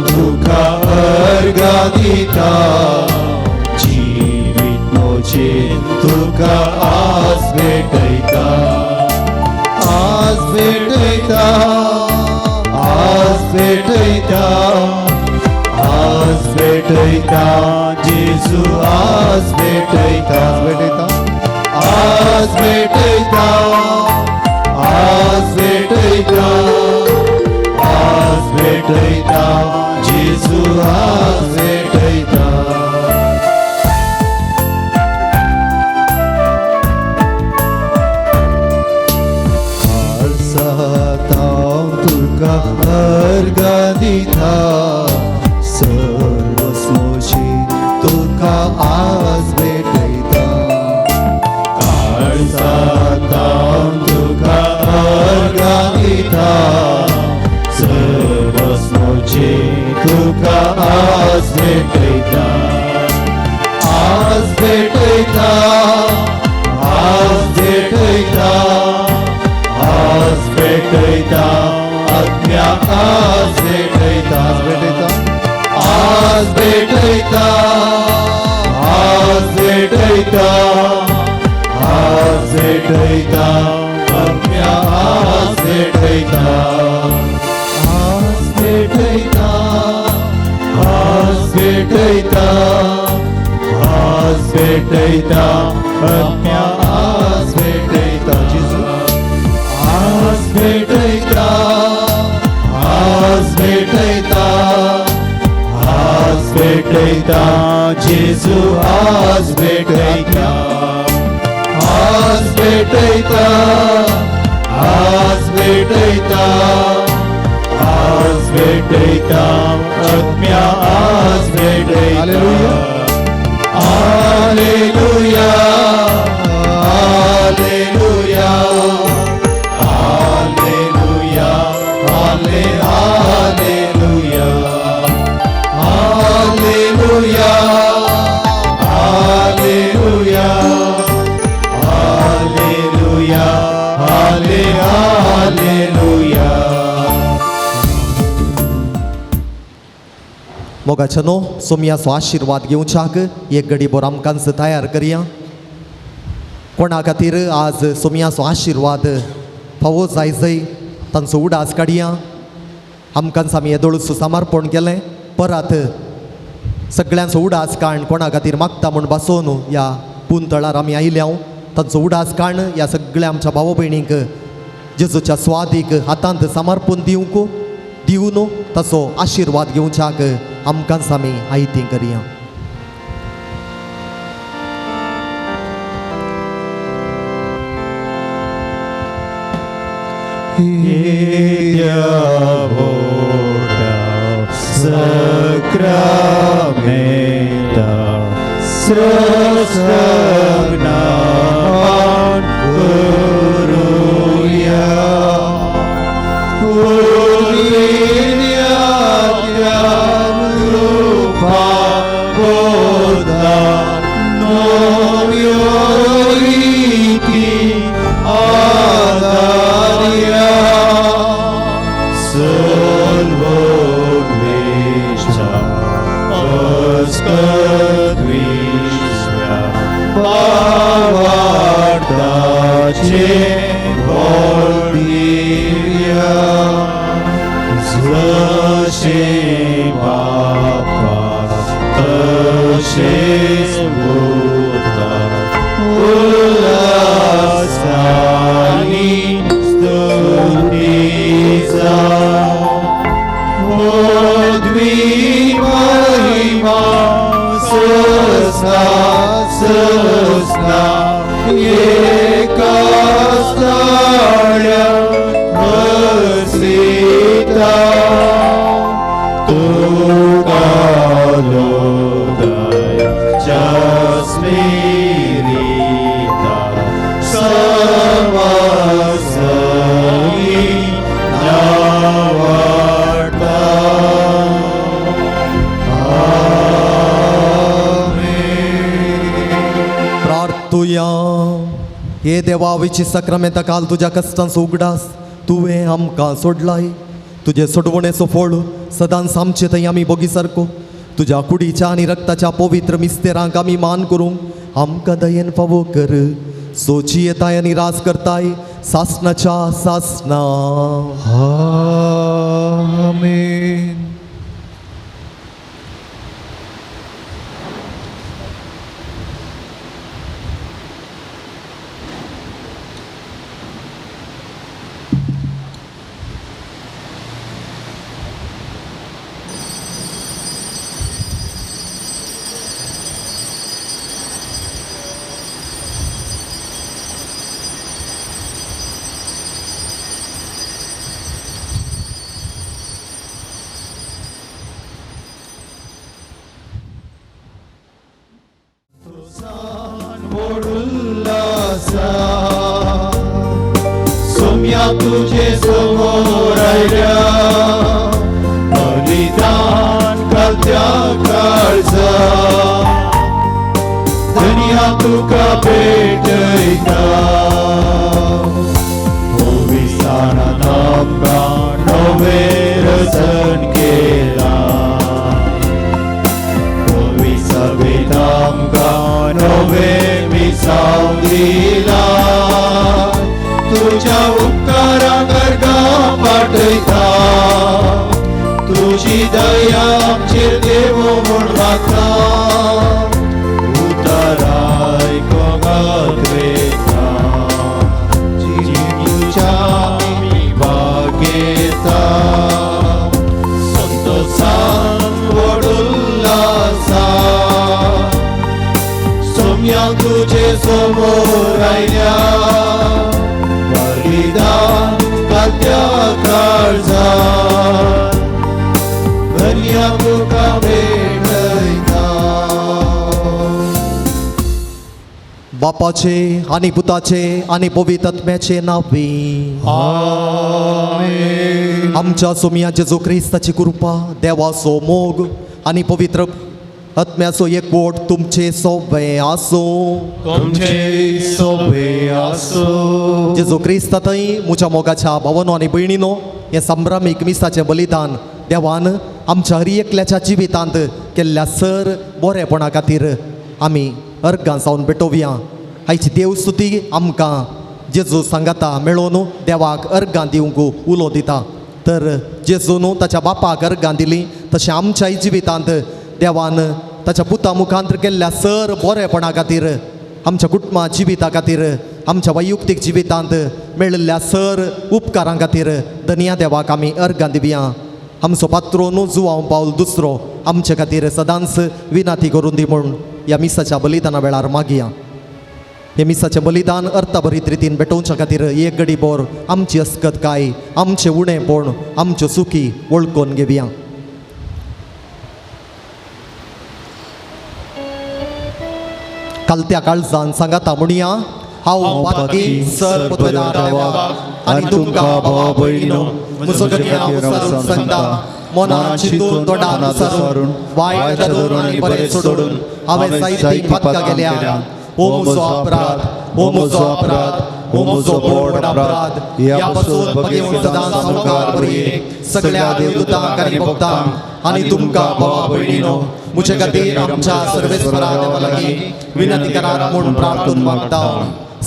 तुका अर्गानिता जीवित मोजे तुका आज भेटयता आज भेटयता आज भेटयता आज भेटयता जेजू आज भेटयता आज भेटयता आज भेटयता आज भेटयता जेजू आज भेटयता आरसाता तुका अर्गानिता सर्वस्मोची तुका आज भेटयता काळजाता तुका अर्गानिता सर्वस्मोची तुका आज भेटयता आज भेटयता आज भेटयता आज भेटयता आज्ञा आज भेटयता आज भेटयता आज भेटयता आज भेटयता आज्ञा आज भेटयता आज भेटयता आज भेटयता आज भेटयता आज्ञा आज भेटयता जेजू आज भेटयता आज भेटयता आज भेटयता जेजू आज भेटयता आज भेटयता आज भेटयता आज भेटयता आज्ञा आज भेटयता हालेलुया हालेलुया हालेलुया हाले हालेलुया हालेलुया हालेलुया हालेलुया हाले हालेलुया मोगाचनो सोमयाचो आशिर्वाद घेवच्याक एक गडीभर आमकांच तयार करया कोणा खातीर आज सोमयाचो आशिर्वाद फावो जाय जय तांचो उडास काडया आमकांच आमी येदोळूच समर्पण केलें परत सगळ्यांचो उडास काण कोणा खातीर मागता म्हूण बसोवन ह्या पुंतळार आमी आयल्या तांचो उडास काण ह्या सगळ्या आमच्या भाव भयणींक जेजूच्या स्वादीक हातांत समर्पण दिवन ताचो आशिर्वाद घेवच्याक आमकांच आमी आयती करया Sacramenta Srasragnaman Guruya Ulinyatyan Rupa Bodha Nomyoriti Adarya Salvodvishta Paskadvishya Bhavartache Volivya Zashe Bapa Tashe Buddha Ulasani Stutiza Odvi Mahima Sasa बसला एका स्थळ्या बसिता तुका लोकांच्या स्मिरिता समसई नावाटा प्रार्थुया हे देवा विची सक्रमेंता काल तुझ्या कष्टांचो उगडास तुवें आमकां सोडलाय तुझे सोडवणेचो फळ सदांच आमचे थंय आमी बोगी सारको तुझ्या कुडीच्या आनी रक्ताच्या पवित्र मिस्तेरांक आमी मान करूंक आमकां दयेन फावो कर सोची येताय आनी रास करताय सासनाच्या सासना आमेन. सोम्या तुझे समोर आयल्या बलिदान घालत्या काळजा धन्या तुका भेटयता भविसाणात आमकां नवे रचन केला भविसभेत आमकां नवे मिसाव दिला तुझ्या उपकाराक अर्गां पाठयता तुझी दया आमचेर देवो म्हूण मागता उताराय कोगात वेता तुझ्या आमी बागेता संतोषान व्हड उल्हासा सोम्या तुझे समोर आयल्या बलिदान घालत्या काळजात धन्या तुका भेटयता बापाचे आनी पुताचे आनी पवित्र आत्म्याचे नांवी आमेन. आमच्या सोम्या जेजू क्रिस्ताची कृपा देवाचो मोग आनी पवित्र आत्म्याचो एकवट तुमचे सोबे आसो तुमचे सोबे आसो जेजू क्रिस्ता थंय मुच्या मोगाच्या भावनो आनी भयणीनो हे संभ्रामीक मिसाचें बलिदान देवान आमच्या हर एकल्याच्या जिवितांत केल्ल्या सर बरेपणा खातीर आमी अर्गां जावन भेटोवया आयची देवस्तुती आमकां जेजू सांगाता मेळोवन देवाक अर्गां दिवंक उलो दिता तर जेजून ताच्या बापाक अर्गां दिली तशें आमच्याय जिवितांत देवान ताच्या पुता मुखांतर केल्ल्या सर बरेपणा खातीर आमच्या कुटुंबा जिविता खातीर आमच्या वैयक्तीक जिवितांत मेळिल्ल्या सर उपकारां खातीर धन्या देवाक आमी अर्गां दिवया आमचो पात्रोन जुवांव पावल दुसरो आमचे खातीर सदांच विनाती करून दी म्हूण ह्या मिसाच्या बलिदाना वेळार मागया हे मिसाचें बलिदान अर्थभरीत रितीन भेटोवच्या खातीर एक घडी बोर आमची अस्कतकाय आमचें उणेपण आमच्यो चुकी वळखून घेवया कालत्या काळजान सांगाता म्हणया हांव पातकी सर पदवेदार देवाक आनी तुमकां भावा भयणीनो म्हजो गती हांव सांगता मनान चिंतून तोंडान विचारून वायट धरून आनी बरें सोडून हांवें जायतीं पातकां गेल्या ओ म्हजो अपराध ओ म्हजो अपराध ओ म्हजो व्हड अपराध ह्या पासून भगवंत सदांच संवकार बरी सगळ्या देवदूतांक आनी भक्तांक आनी तुमकां भावा भयणीनो म्हजे खातीर आमच्या सर्वेस्वरा देवा लागीं विनंती करात म्हूण प्रार्थून मागता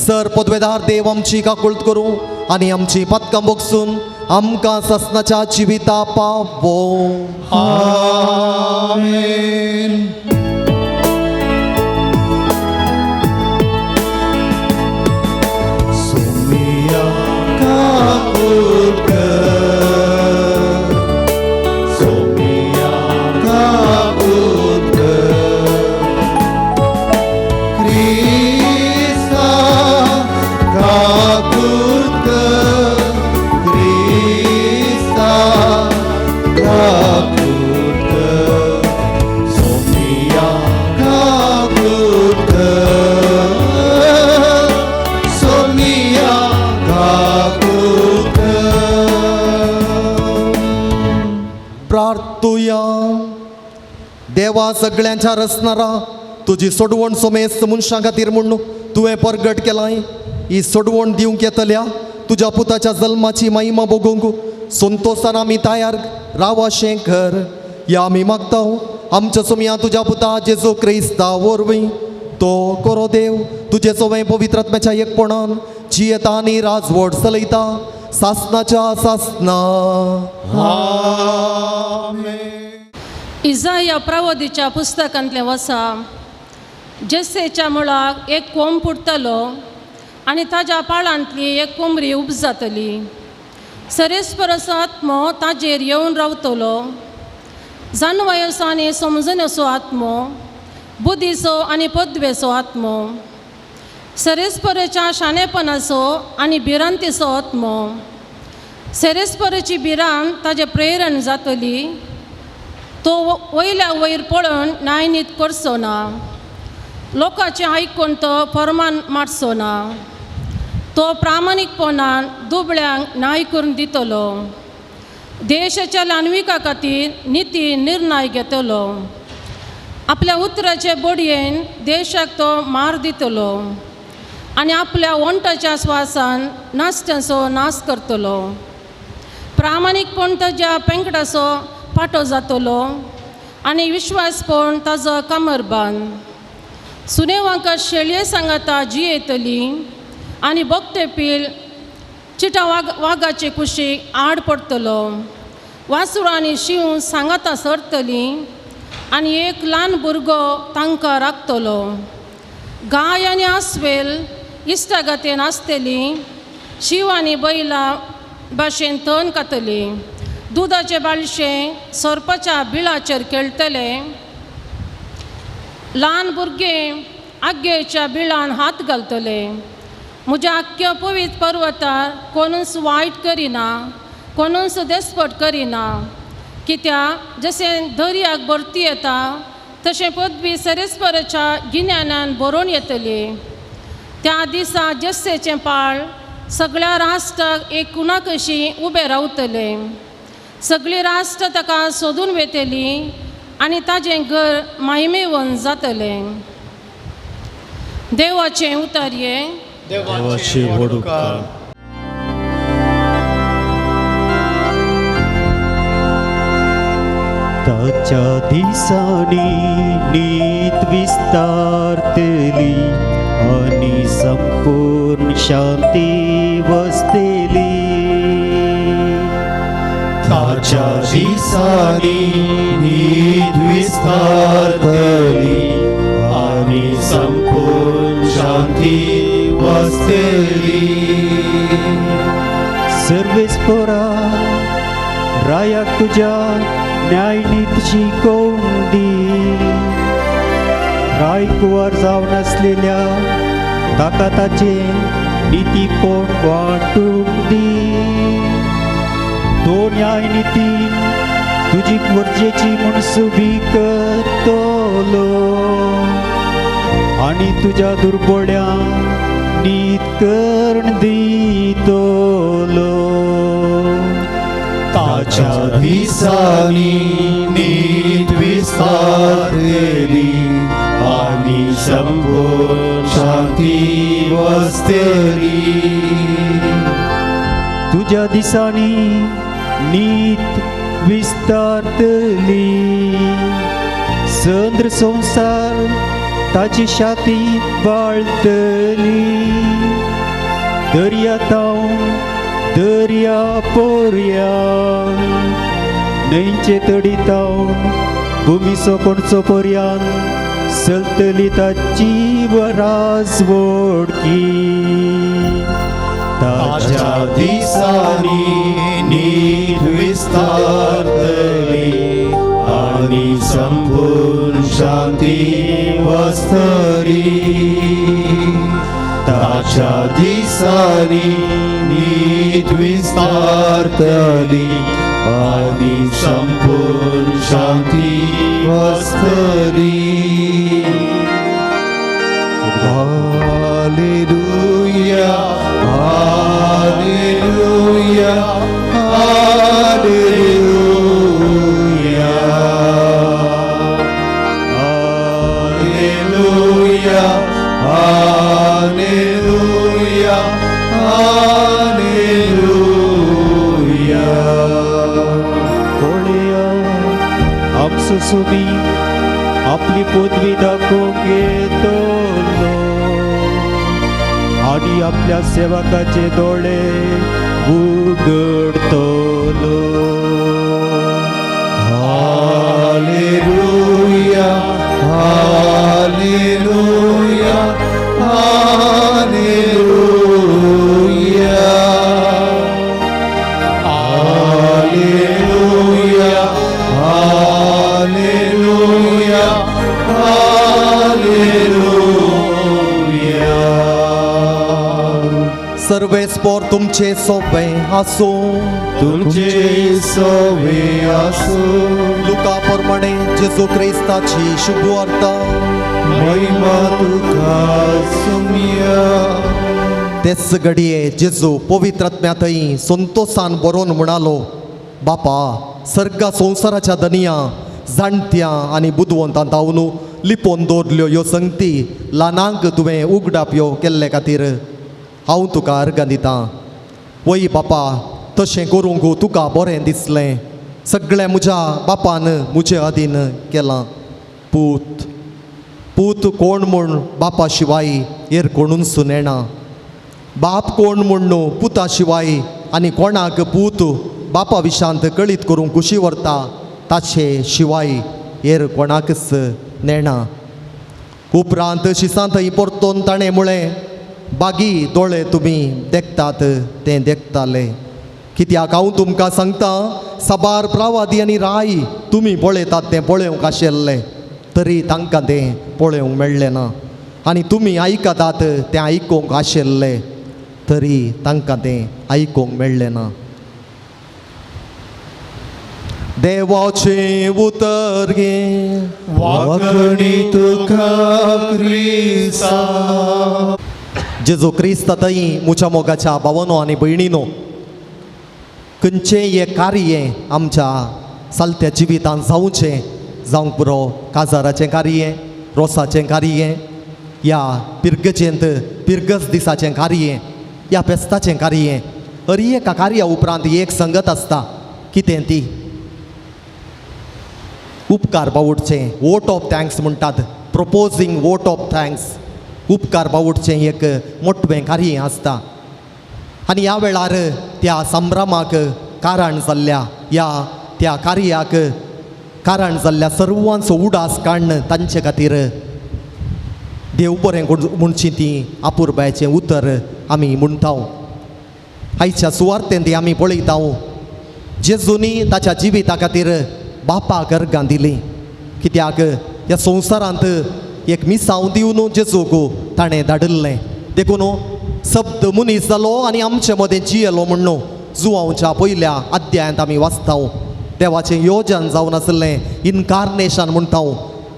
सर पदवेदार देव आमची काकुळट करूं आनी आमची पदकां बोगसून आमकां ससनाच्या जिविता पावो आमेन. सोम्या काकुळट कर सोम्या काकुळट कर सगळ्यांच्या रचणारा तुजी सोडवण सोमेस मनशां खातीर म्हूण तुवें परगट केलाय. ही सोडवण दिवंक येतल्या तुज्या पुताच्या जल्माची महिमा बगूंक संतोशान आमी तयार रावशें कर. या आमी मागता आमच्या सुमया तुज्या पुता जेजू क्रिस्ता वरवीं. तो कोरो देव तुजे सोवें पवित्रात्म्याच्या एकपणान जियेता आनी राजवट चलयता सासनाच्या सासना. इजाया प्रवादीच्या पुस्तकांतलें वसा. जेसेच्या मुळाक एक कोंब फुटतलो आनी ताज्या पाळांतली एक कोंबरी उब जातली. सरेस्परसो आत्मो ताजेर येवन रावतलो. जानवयसो आनी समजणेचो आत्मो, बुद्धीचो आनी पदवेचो आत्मो, सरेस्परेच्या शाणेपणाचो आनी भिरांतीचो आत्मो. सरेस्परेची भिरांत ताजे प्रेरण जातली. तो वयल्या वयर पळोवन न्यायनीत करचो ना. लोकांचें आयकून तो फर्मान मारचो ना. तो प्रामाणीकपणान दुबळ्यांक न्याय करून दितलो. देशाच्या लानविका खातीर निती निर्णय घेतलो. आपल्या उतराचे बडयेन देशाक तो मार दितलो आनी आपल्या वंटाच्या स्वासान नाश्त्याचो नाश करतलो. प्रामाणीकपण ताज्या पेंकडाचो पाटो जातलो आनी विश्वासपण ताजो कमरबांद. सुनेवांका शेळये सांगाता जी येतली आनी भोगते पील चिटा वागाचे कुशीक आड पडतलो. वासुर आनी शिव सांगाता सरतली आनी एक ल्हान भुरगो तांकां राखतलो. गाय आनी आस्वेल इश्टागतेन आसतली. शिव आनी बैला भाशेन तण खातली. दुदाचे बालशे सोरपाच्या बिळाचेर खेळटले. ल्हान भुरगे आग्गेच्या बिळान हात घालतले. म्हज्या आख्ख्या पवित्र पर्वतार कोणूच वायट करिना, कोणूच देस्पट करिना. कित्याक जशें दर्याक भरती येता तशें पदवी सरेस्पराच्या गिन्यानान भरोवन येतली. त्या दिसा जेसेचें पाळ सगळ्या राष्ट्राक एक कुणा कशी उबे रावतले. सगळीं राष्ट्र ताका सोदून वेतली आनी ताजें घर महिमेवन जातलें. देवाचें उतार्ये. देवाची वडुकार. ताच्या दिसांनी नीत विस्तारतली आनी संपूर्ण शांती वसतली. ताच्या दिसांनी नीत विस्तारतली आनी संपूर्ण शांती वसतली. सर्वेस्परा रायाक तुज्या न्यायनीत शिकोवंक दी. रायकुवार जावन आसलेल्या ताका ताचे नितीपण वांटूंक दी. तो न्यायनितीन तुजी गरजेची मनसुबी करतलो आनी तुज्या दुर्बळ्यांक नीत कर्ण दितलो. ताच्या दिसांनी नीत विस्तारतली आनी संपूर्ण शांती वसतली. तुज्या दिसांनी नीत विस्तारतली. संद्र संसार ताची शाती बाळतली. दर्यातावन दर्या पर्यांत न्हंयचे तडीतावन भुमीचो कोणचो पर्यांत चलतली ताची राजवडकी. ताच्या दिसांनी नीत विस्तारतली आनी संपूर्ण शांती वसतली. ताच्या दिसांनी नीत विस्तारतली आनी संपूर्ण शांती वसतली. हालेलुया हालेलुया हालेलुया सुमी आपली पदवी दाखोवंक येतलो आनी आपल्या सेवकाचे दोळे उगडतलो. हालेलुया हालेलुया हालेलुया हालेलुया हालेलुया हालेलुया. सर्वे स्पोर तुमचे सोबे आसो तुमचे सोवे आसो लुका प्रमाणे जेजू क्रिस्ताची शुभ वार्ता. महिमा तुका सुमिया. तेच घडये जेजू पवित्रात्म्यातही संतोषान बरोवन म्हणालो, बापा सर्गा संवसाराच्या दनिया जाणट्या आनी बुदवंतां धांवन लिपोवन दवरल्यो ह्यो संगती ल्हानांक तुवें उगडाप्यो केल्ले खातीर हांव तुका अर्गां दितां. वय बापा तशें करूंक तुका बरें दिसलें. सगळें म्हज्या बापान म्हजे अधीन केलां. पूत पूत कोण म्हूण बापा शिवाय हेर कोणूच नेना. बाप कोण म्हूण न्हू पुता शिवाय आनी कोणाक पूत बापा विशांत कळीत करूंक कुशी व्हरता ताचे शिवाय हेर कोणाकच नेना. उपरांत शिसांतय परतोवन ताणें म्हळें, बागी दोळे तुमी देखतात तें देखताले. कित्याक हांव तुमकां सांगता, साबार प्रवादी आनी राय तुमी पळयतात तें पळोवंक आशिल्लें तरी तांकां तें पळोवंक मेळ्ळें ना. आनी तुमी आयकतात तें आयकूंक आशिल्लें तरी तांकां तें आयकूंक मेळ्ळें ना. देवाचें उतर घे वाकणी तुका क्रिस्ता. जेजू क्रिस्तातय म्हज्या मोगाच्या भावांनो आनी भयणीनो, खंयचेंय हें कार्य आमच्या चलत्या जिवितांत जावचें जावंक पुरो काजाराचें कार्य, रोसाचें कार्य, या पिर्गजेंत पिर्गस दिसाचें कार्य, या फेस्ताचें कार्य, हर एका कार्या उपरांत एक संगत आसता. कितें ती? उपकार बावडचें, वोट ऑफ थँक्स म्हणटात, प्रोपोजींग वोट ऑफ थँक्स. उपकार बावडचें एक मोठें कार्य आसता. आनी ह्या वेळार त्या संभ्रमाक कारण जाल्ल्या, त्या कार्याक कारण जाल्ल्या सर्वांचो उडास काडन तांचे खातीर देव बरें म्हणची ती आपुरबायेचें उतर आमी म्हणटाव. आयच्या सुवार्तेंत आमी पळयताव जेजूनी ताच्या जिविता खातीर बापाक अर्गां दिली. कित्याक ह्या संवसारांत एक मिसांव दिवन जेजूक ताणें धाडिल्लें. देखून शब्द मनीस जालो आनी आमचे मदें जियेलो म्हणून जुवांवच्या पयल्या अध्यायांत आमी वाचताव. देवाचें योजन जावन आसलें, इनकार्नेशन म्हणटाव.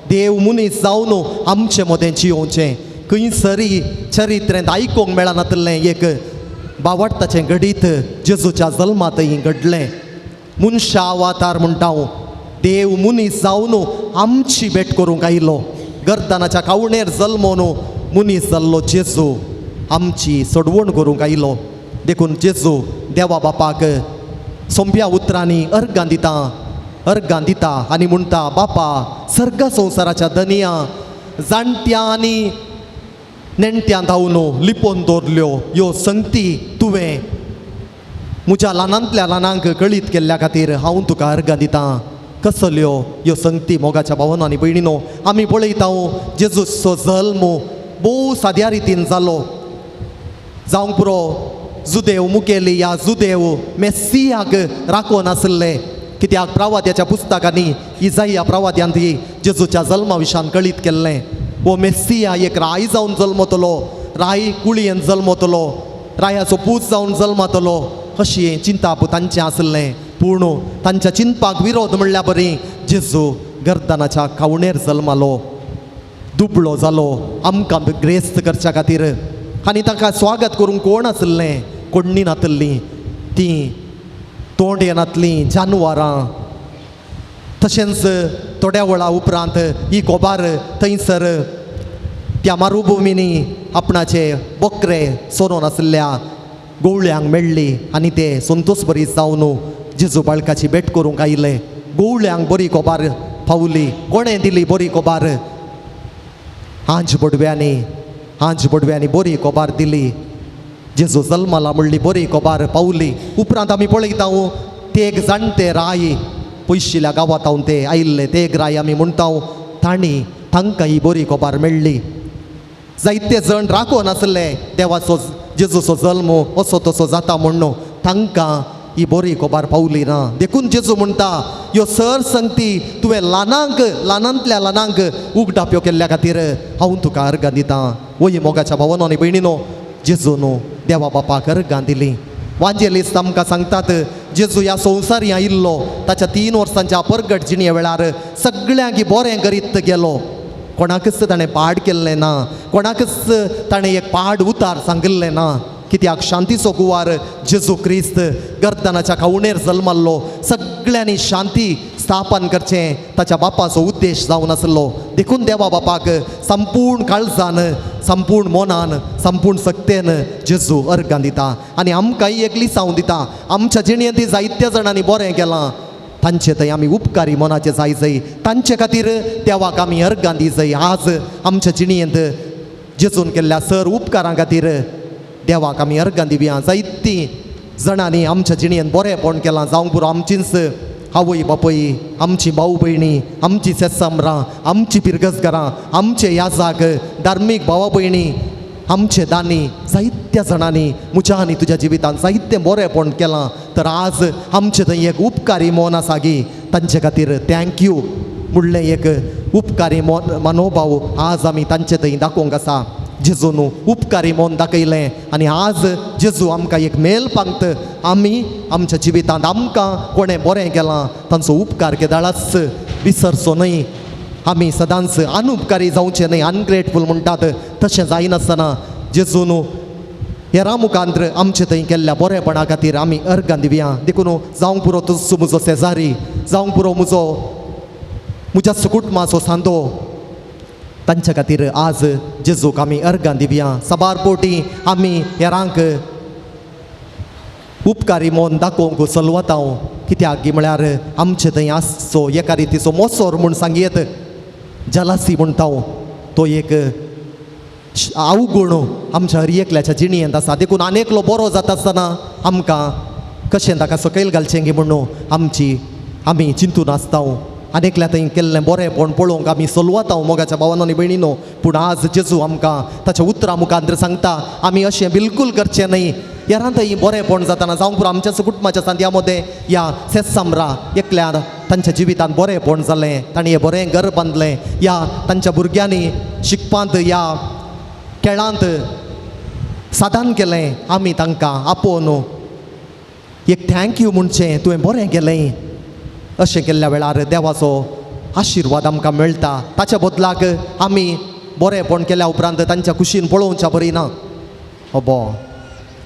देव मनीस जावन आमचे मदें जियोवचें. खंयसरी चरित्रेंत आयकूंक मेळनातलें एक बावडताचें घडीत जेजूच्या जल्मांतय घडलें. मनशा अवतार म्हणटाव. देव मनीस जावन आमची भेट करूंक आयलो. गर्दनाच्या कावणेर जल्मोवन मनीस जाल्लो जेजू आमची सोडवण करूंक आयलो. देखून जेजू देवा बापाक सोंप्या उतरांनी अर्गां दिता आनी म्हणटा, बापा सर्ग संवसाराच्या दनिया जाणट्या आनी नेणट्या धांवन लिपोवन दवरल्यो ह्यो संगती तुवें म्हज्या ल्हानांतल्या ल्हानांक कळीत केल्ल्या खातीर हांव तुका अर्गां दितां. कसल्यो ह्यो संगती मोगाच्या भावांनो आनी भयणीनो, आमी पळयतां जेजूचो जल्म भोव साद्या रितीन जालो. जावंक पुरो जुदेव मुखेली या जुदेव मेस्सियाक राखोवन आसले. कित्याक प्रवाद्याच्या पुस्तकांनी इजाया प्रवाद्यांत जेजूच्या जल्मा विशान कळीत केल्लें. वो मेस्सिया एक राय जावन जल्मतलो, राय कुळयेन जल्मतलो, रायाचो पूत जावन जल्मतलो अशी चिंताप तांचें आसलें. पूण तांच्या चिंतपाक विरोध म्हणल्या बरी जेजू गर्दनाच्या कावणेर जल्मालो, दुबळो जालो आमकां ग्रेस्त करच्या खातीर. आनी ताका स्वागत करूंक कोण आसलें? कोण्णी नातलीं, तीं तोंड येनातलीं जानवरां. तशेंच थोड्या वेळा उपरांत ही कोबार थंयसर त्या मारुभुमीनी आपणाचे बकरे सोरोन आसल्या गोवळ्यांक मेळ्ळी आनी ते संतोश बरी जावन जेजू बाळकाची भेट करूंक आयले. गोवळ्यांक बरी कोबार पावली कोणें दिली बरी कोबार हांज बडव्यांनी बरी कोबार दिली जेजू जल्माला म्हणली बरी कोबार पावली उपरांत आमी पळयता ते एक जाणटे राय पयशिल्या गांवांत ते आयिल्ले ते एक राय आमी म्हणटा तांकां ही बरी कोबार मेळ्ळी जायते जण राखून आसले देवाचो जेजूचो जल्म असो तसो जाता म्हणून तांकां ही बरी कोबार पावली ना देखून जेजू म्हणटा ह्यो सर संगती तुवें ल्हानांतल्या ल्हानांक उगडाप्यो केल्ल्या खातीर हांव तुका अर्गां दितां वय मोगाच्या भावांनो आनी भयणीनो जेजून देवा बापाक अर्गां दिली वांजेलिस्ट आमकां सांगतात जेजू ह्या संवसारी आयिल्लो ताच्या 3 वर्सांच्या परगट जिणे वेळार सगळ्यांक बरें करीत गेलो कोणाकच ताणें पाड केल्लें ना कोणाकच ताणें एक पाड उतार सांगिल्लें ना कित्याक शांतीचो कुवार जेजू क्रिस्त गर्दनाच्या खावणेर जल्माल्लो सगळ्यांनी शांती स्थापन करचें ताच्या बापाचो उद्देश जावन आसलो देखून देवा बापाक संपूर्ण काळजान संपूर्ण मोनान संपूर्ण सक्तेन जेजू अर्गां दिता आनी आमकांय एक लिसांव दिता आमच्या जिणेंत जायत्या जाणांनी बरें केलां तांचे थंय आमी उपकारी मनाचे जाय तांचे खातीर देवाक आमी अर्गां दी जाय आज आमच्या जिणेंत जेजून केल्ल्या सर उपकारां खातीर देवाक आमी अर्गां दिवया जायतीं जाणांनी आमच्या जिणेंत बरेंपण केलां जावंक पुरो आमचींच आवय बापय आमची भाऊ भयणी आमची सेसामरां आमची पिरगसकारां आमचे याजाक धार्मीक भावा भयणी आमचे दानी जायत्या जाणांनी म्हज्या आनी तुज्या जिवितांत जायतें बरेंपण केलां तर आज आमचे थंय एक उपकारी मन आसा गी तांचे खातीर थँक्यू म्हणलें एक उपकारी मनोभाव आज आमी तांचे थंय दाखोवंक आसा जेजून उपकारी मन दाखयलें आनी आज जेजू आमकां एक मेल पांगत आमी आमच्या जिवितांत आमकां कोणें बरें केलां तांचो उपकार केदाळाच विसरचो न्हय आमी सदांच अनुपकारी जावचें न्हय अनग्रेटफूल म्हणटात तशें जायनासतना जेजून हेरां मुखांत्र आमचे थंय केल्ल्या बरेपणा खातीर आमी अर्गां दिवया देखून जावंक पुरो तूं म्हजो शेजारी जावंक पुरो म्हज्या कुटुंबाचो सांदो तांच्या खातीर आज जेजूक आमी अर्गां दिवया सबार पोटी आमी हेरांक उपकारी मन दाखोवंक चलवता कित्याक म्हळ्यार आमचे थंय आसचो एका रितीचो मोसोर म्हूण सांगयत जलासी म्हणटा तो एक अवगुण आमच्या हर एकल्याच्या जिणेंत आसा देखून आनेकलो बरो जाता आसतना आमकां कशें ताका सकयल घालचें गे म्हणून आमी चिंतून आसता अनेकल्या थंय केल्लें बरेंपण पळोवंक आमी चलवता मोगाच्या भावांनो आनी भयणीनो पूण आज जेजू आमकां ताच्या उतरां मुखांत्र सांगता आमी अशें बिलकूल करचें न्हय हेरां थंय बरेंपण जाताना जावंक पुरो आमच्या कुटुंबाच्या सांद्या मदें ह्या सेसामरा एकल्या तांच्या जिवितांत बरेंपण जालें तांणी हें बरें घर बांदलें ह्या तांच्या भुरग्यांनी शिकपांत ह्या खेळांत साधन केलें आमी तांकां आपोवन एक थँक्यू म्हणचें तुवें बरें केलें अशें केल्ल्या वेळार देवाचो आशिर्वाद आमकां मेळटा ताच्या बदलाक आमी बरेंपण केल्या उपरांत तांच्या कुशीन पळोवच्या बरी ना हबो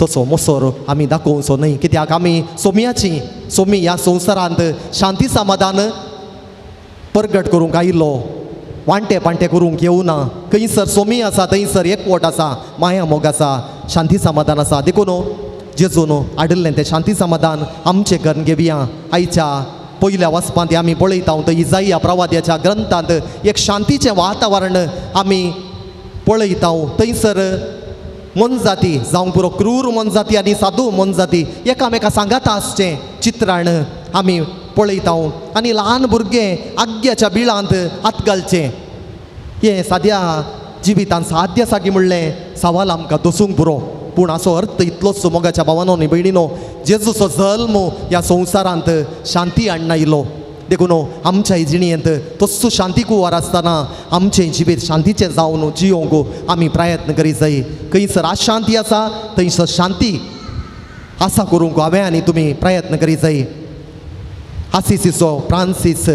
तसो मोसोर आमी दाखोवचो न्हय कित्याक आमी सोमी ह्या संवसारांत शांती समाधान परगट करूंक आयिल्लो वांटे पांटे करूंक येवना खंयसर सोमी आसा थंयसर एकवट आसा माया मोग आसा शांती समाधान आसा देखून जेजून हाडिल्लें तें शांती समाधान आमचे घरान घेवया आयच्या पयल्या वचपांत आमी पळयता थंय इसाइया प्रवाद्याच्या ग्रंथांत एक शांतीचें वातावरण आमी पळयता थंयसर मनजाती जावंक पुरो क्रूर मनजाती आनी साधू मनजाती एकामेका सांगाता आसचें चित्राण आमी पळयता आनी ल्हान भुरगे आग्याच्या बिळांत हात घालचें हें साद्या जिवितांत साध्य आसा की म्हणलें सवाल आमकां दसूंक पुरो पूण असो अर्थ इतलोच मोगाच्या भावांनो आनी भयणीनो जेजूचो जल्म ह्या संवसारांत शांती हाडून आयलो देखून आमच्या जिणेंत तस्सो शांती कुवार आसतना आमचें जिवीत शांतीचें जावन जियोंक आमी प्रयत्न करीत जाय खंयसर अशांती आसा थंयसर शांती आसा करूंक हांवें आनी तुमी प्रयत्न करीत जाय आसिसीचो फ्रांसीस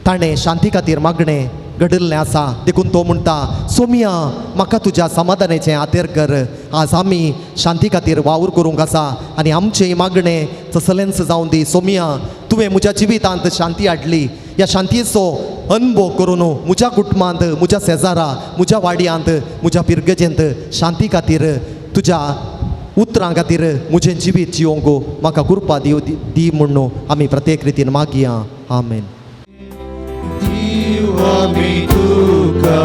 ताणें शांती खातीर मागणें घडिल्लें आसा देखून तो म्हणटा सोमिया म्हाका तुज्या समाधानाचें आतेर कर आज आमी शांती खातीर वावर करूंक आसा आनी आमचें मागणें तसलेंच जावन दी सोमिया तुवें म्हज्या जिवितांत शांती हाडली ह्या शांतीचो अनुभव करून म्हज्या कुटुंबांत म्हज्या शेजारा म्हज्या वाड्यांत म्हज्या पिरगजेंत शांती खातीर तुज्या उतरां खातीर म्हजें जिवीत जियोंक म्हाका कृपा दी म्हणून आमी प्रत्येक रितीन मागया आमेन. आमी तुका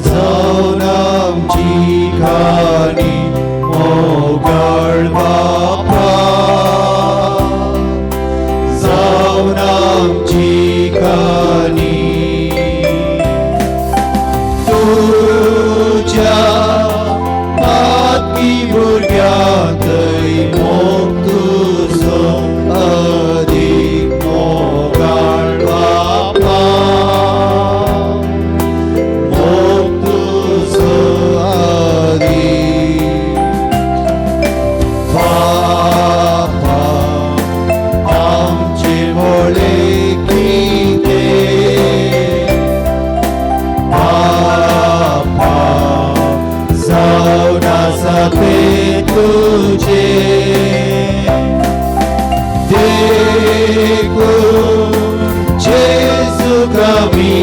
जावन आमची खाणी मोगाळ बापा जावन आमची खाणी तुझ्या मातकी भुरग्यांतय मोग तुजो अदीक मोगाळ बापा मोग तुजो अदीक बापा आमचे व्हडले कितें बापा जावन आसा तें तुजें देखून जेजूक आमी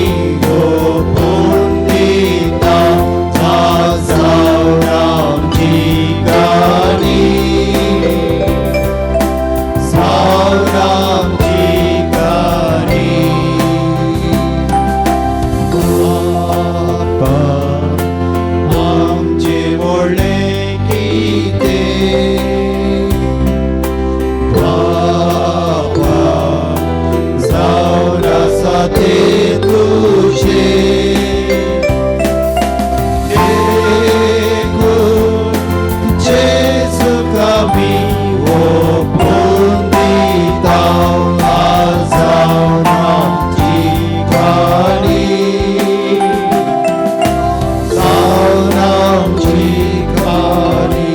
ओपून दिता जावन आमची गाणी जावन आमची गाणी बापा आमचे व्हडले कितें बापा जावन आसा तें तुजें देखून जेजूक आमी ओपून दिता जावन आमची गाणी जावन आमची गाणी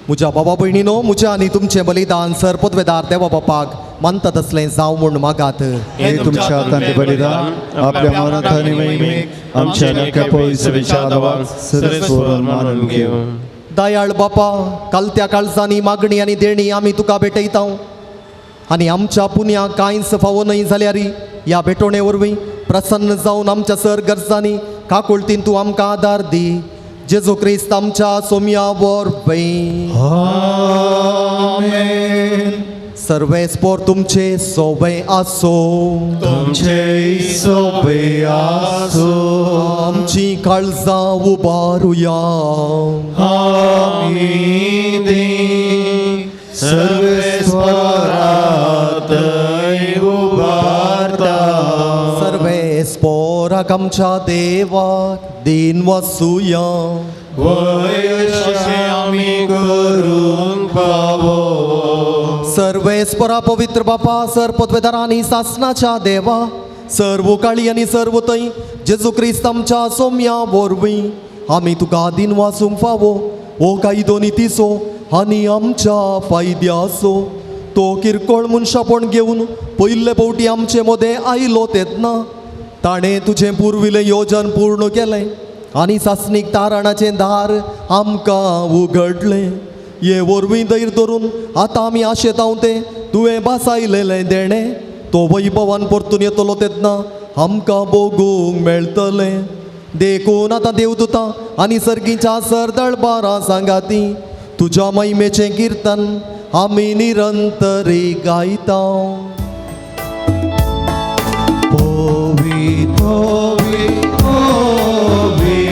म्हज्या बाबा भयणीनो म्हजें आनी तुमचें बलिदान सरपदवेदार देवा बापाक मानता तसलें जावं म्हूण मागात. हे तुमच्या हातांतलें बलिदान आपल्या मनांत आनी महिमेक आमच्या नख्या पवित्र विचारावाक सरस्वर मानून घेवं. दयाळ बापा कालत्या काळजांनी मागणी आनी देणी आमी तुका भेटयता आनी आमच्या पुण्याक कांयच फावो न्हय जाल्यार ह्या भेटोवणे वरवीं प्रसन्न जावन आमच्या सर गरजांनी काकुळतीन तूं आमकां आदार दी. जेजू क्रिस्त आमच्या सोम्या वरवीं आमेन. सर्वे स्पोर तुमचे सोबे आसो. तुमचे सोबे आसो. आमची काळजां उबारुया. आमी दी सर्वेस्वरांतय उबारता. सर्वे स्पोराक आमच्या देवाक दिन वसूया. वय अशें आमी करूंक पावो. सर्वे स्परा पवित्र बापा सर पदवेदार आनी सासनाच्या देवा सर्व काळी आनी सर्व तै जेजू क्रिस्त आमच्या सोम्या वरवीं आमी तुका दिन वासूंक फावो. ओ काही दोनी तिसो आनी आमच्या फायद्यासो तो किरकोळ मनशापण घेवन पयले फावटी आमचे मदें आयलो तेन्ना ताणें तुजें पुर्विलें योजन पूर्ण केलें आनी सासणीक तारणाचें दार आमकां उगडलें. हे वरवीं दैर धरून आतां आमी आशेतांव तें तुवें बासायलेलें देणें तो वैभवान परतून येतलो तेन्ना आमकां भोगूंक मेळटलें. देखून आतां देवदूतां आनी सर्गीच्या सरदळबारां सांगाती तुज्या महिमेचें किर्तन आमी निरंतरी गायता. Povi, povi, povi,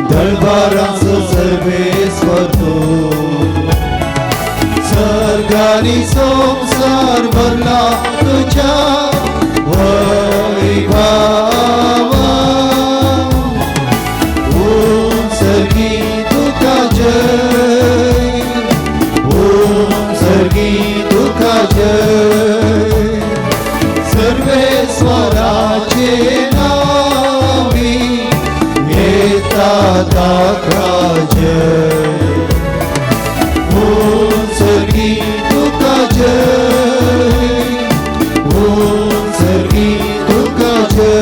दरबारांचो सर्वेस्वर तूं. सर्गानी संसार भरला तुझ्या वैभवान. सर्गी तुका जय, सर्गी तुका जय. सर्वेस्वराचे नावी येता ताका जय. सर्गी तुका जय, सर्गी तुका जय.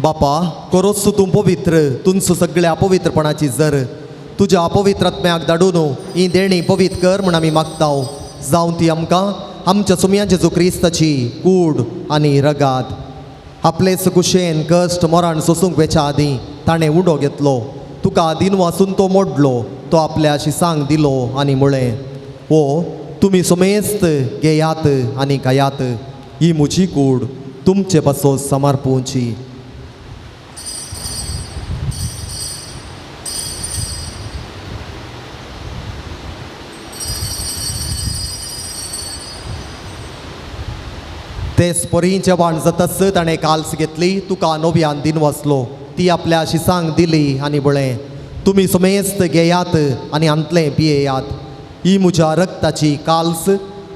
बापा कोरोस तूं पवित्र तुमचो सगळ्या अपवित्रपणाची जर तुज्या अपवित्रात्म्याक धाडून ही देणी पवित्र कर म्हण आमी मागताव. जावं ती आमकां आमच्या सुम्या जेजू क्रिस्ताची कूड आनी रगात. आपलेच कुशेन कश्ट मोराण सोसूंक वेच्या आदीं ताणें उडो घेतलो. तुका आदीन वाचून तो मोडलो. तो आपल्या शिसांक दिलो आनी म्हळें ओ तुम्ही सुमेस्त घेयात आणि खायात ही मुजी कूड तुमचे बसो समर्पूंची. ते स्पोरींचे वाण जातस ताणें काल्स घेतली तुका नव्यान दिन वसलो ती आपल्या शिसांक दिली आनी म्हळें तुमी सुमेस्त घेयात आनी अंतलें पियेयात ही म्हज्या रक्ताची काल्स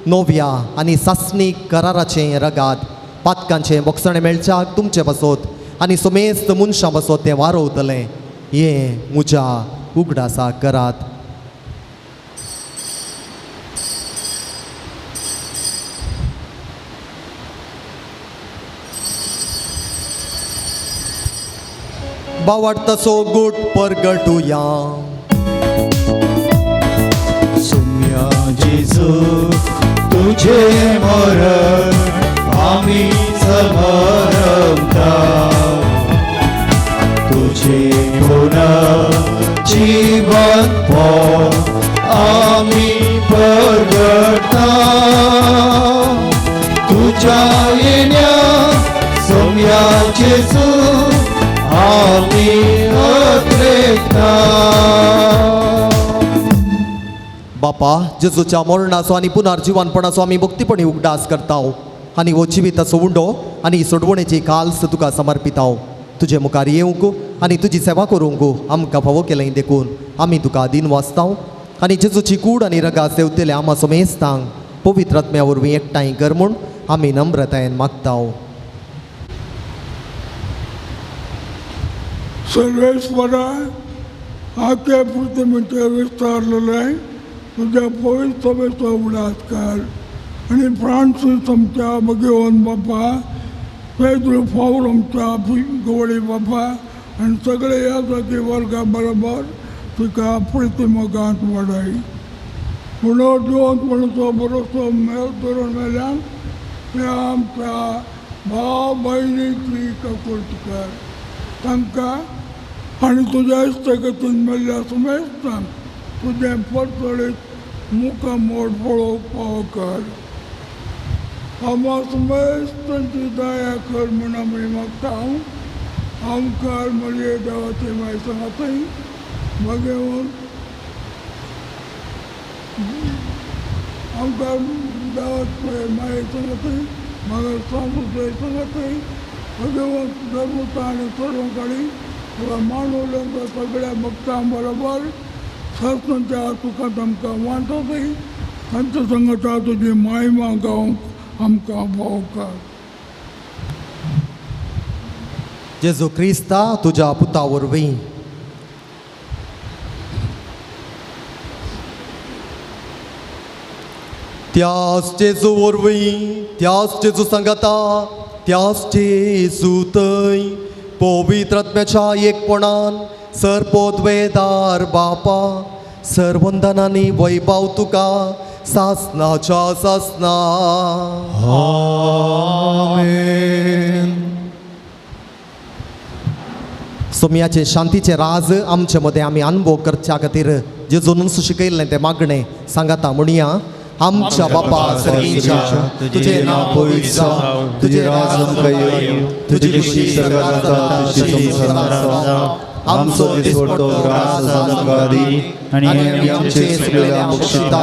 नव्या आनी सासणीक कराराचें रगात पातकांचें बोगसणें मेळच्याक तुमचे बसोत आनी सुमेस्त मनशां बसोत तें वारोवतलें हें म्हज्या उगडासाक करात. बावडतसो गुट परगटुया. सुम्या जेजू तुझे मरण आम्ही समरमता तुझे पुन्हा जीवन आम्ही परगटा तुझ्या येण्या सुम्या जेजू आम्ही अत्रेकता. बापा जेजूच्या मरणाचो आनी पुनर्जिवानपणाचो आमी भक्तीपणी उगडास करताव आनी हो जिविताचो उंडो आनी सोडवणेची काल्स तुका समर्पिताव. तुजे मुखार येवंक आनी तुजी सेवा करूंक आमकां फावो केलें देखून आमी तुका दिन वाचताव आनी जेजूची कूड आनी रगा सेवतेले आमा समेस्तांक पवित्र आत्म्या वरवीं एकठांय कर म्हूण आमी नम्रतायेन मागताव. सर्वेश्वरा आख्या पृथ्वीचे विस्तारलेले तुझ्या पवित्र सभेचो उडास कर आणि फ्रांसीस आमच्या भगवान बापा पेद्रो फावल आमच्या गवळी बापा आणि सगळे यासाठी वर्गा बरोबर तिका प्रतिमगांत वाडय. पुनर्जिवंतपणाचो बरोसो मेळ धरून मेल्यान ते आमच्या भाव भयणीची ककुर्त कर तांकां आनी तुज्या इश्टगतीन मेल्ल्या सुमेस्तांक तुजें परतळीत मुखामोड पळोवंक फावो कर. आम्हा सुमेस्तांची दया कर म्हूण आमी मागतां. आमकां मरये देवाचे मागीर सांगातय भगवान आमकां देवाचे मागीर सांगातय म्हाका सांगून सांगातय भगवान धर्मता आनी सर्व काळी मानवल्यांच्या सगळ्या भक्तां बरोबर शासनाच्या सुखांत आमकां वांटतय तांच्या संगता तुजी महिमा गावंक आमकां भाव कर. जेजू क्रिस्ता तुज्या पुता वरवीं त्याच जेजू वरवीं त्याच जेजू संगता त्याच जेजू थंय पवित्र आत्म्याच्या एकपणान सरपोद्वेदार बापा सर्वंदनांनी वैभव तुका सासनाच्या सासना. आमेन. सोम्याचे शांतीचे राज आमचे मदें आमी अनुभव करच्या खातीर जेजून शिकयल्लें तें मागणें सांगाता म्हणया. आमच्या बापा सर्गीच्या तुझे नाव पवित्र जावं तुझे राज आमकां येवं तुजी खुशी स्वर्गांत जाता तशी संसारांत जावं. आमचो दिसपडटो रास आमकां दी आनी आमी आमचे सगळ्या बक्षिता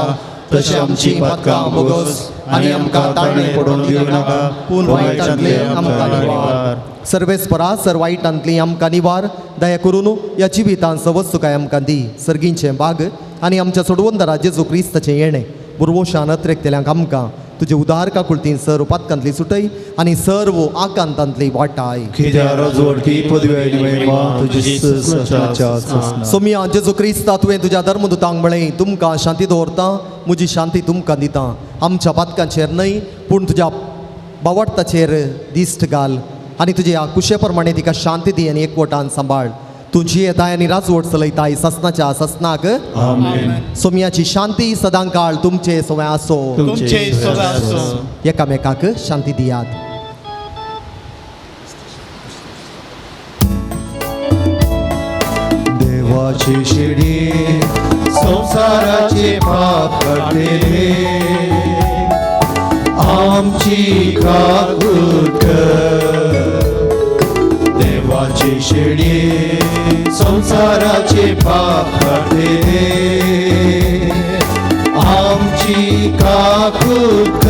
तशें आमची पातकां बोगस आनी आमकां ताळणे पडोवन दिवं नाका पूण वायटांतले आमकां निवार. सर्वेस्परा सर्वायटांतली आमकां निवार दया करून ह्या जिवितांत सवस्त तुकाय आमकां दी. सर्गींचें बाग आनी आमच्या सोडवंदरा जेजू क्रिस्ताचें येणें बुरवोशान अत्रेकतेल्यांक आमकां तुजे उदार काकुळतीन सर्व पातकांतली सुटय आनी सर्व आकांतांतली वाटाय. कित्याक राजवटी पदवी महिमा तुजी सचाच्या. सोम्या जेजू क्रिस्ता तुवें तुज्या धर्मदुतांक म्हळें तुमकां शांती दवरता म्हजी शांती तुमकां दितां. आमच्या पातकांचेर न्हय पूण तुज्या बावडताचेर दिश्ट घाल आनी तुज्या कुशे प्रमाणे तिका शांती दी आनी एकवटान सांबाळ. तुजी येताय आनी राजवट चलयताय ससनाच्या ससनाक. आमेन. सोम्याची शांती सदां काळ तुमचे सोव्या आसो. तुमचे सोबत आसूं. एकामेकाक शांती दियात. देवाची शिडी संसाराचे पाप काढले आमची काकूत देवाचे शेडे संसाराचे पाप काढले आमची काकूत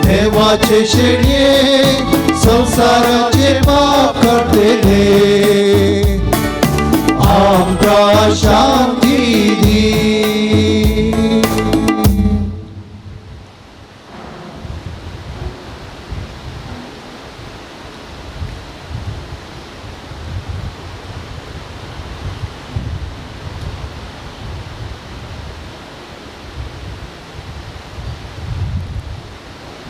देवाचे शेडे संसाराचे पाप काढले आमका शांती दी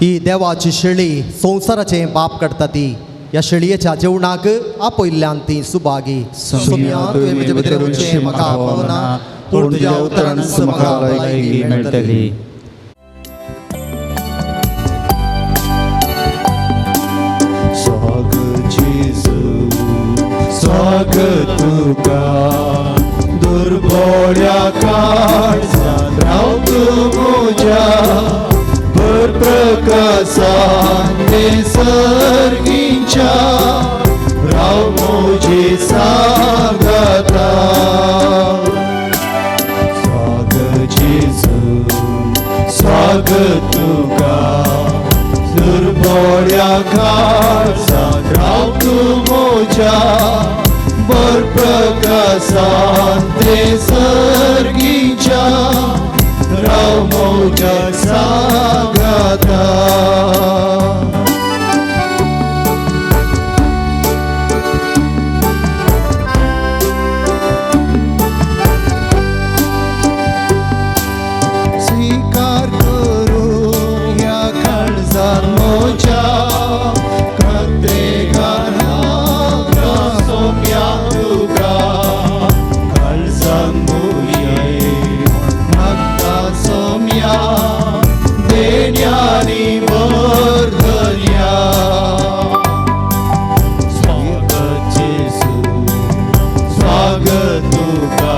ही देवाची शेळी संसाराचे पाप काडटा ती या शेळयेच्या जेवणाक आपयल्ल्यान ती सुभागी सोम्या तुवें म्हजे भितर उरचें म्हाका पावना पूण तुज्या उतरांच म्हाका लायकी मेळटली स्वागत जेजू स्वागत तुका दुर्बळ्या काळजांत राव तूं म्हज्या भर प्रकाशान निसर्गीच्या राव म्हजे सांगाता स्वागत जेजू स्वागत तुका दुर्बळ्या काळजांत राव तूं म्हज्या भर प्रकाशान निसर्गीच्या राव म्हज्या सांगाता स्वीकार करून या काळजात म्हज्या प्रत्येकान सोम्या तुका काळजात मुये मागता सोम्या देण्यानी वर्धन्या स्वागत जेजू स्वागत तुका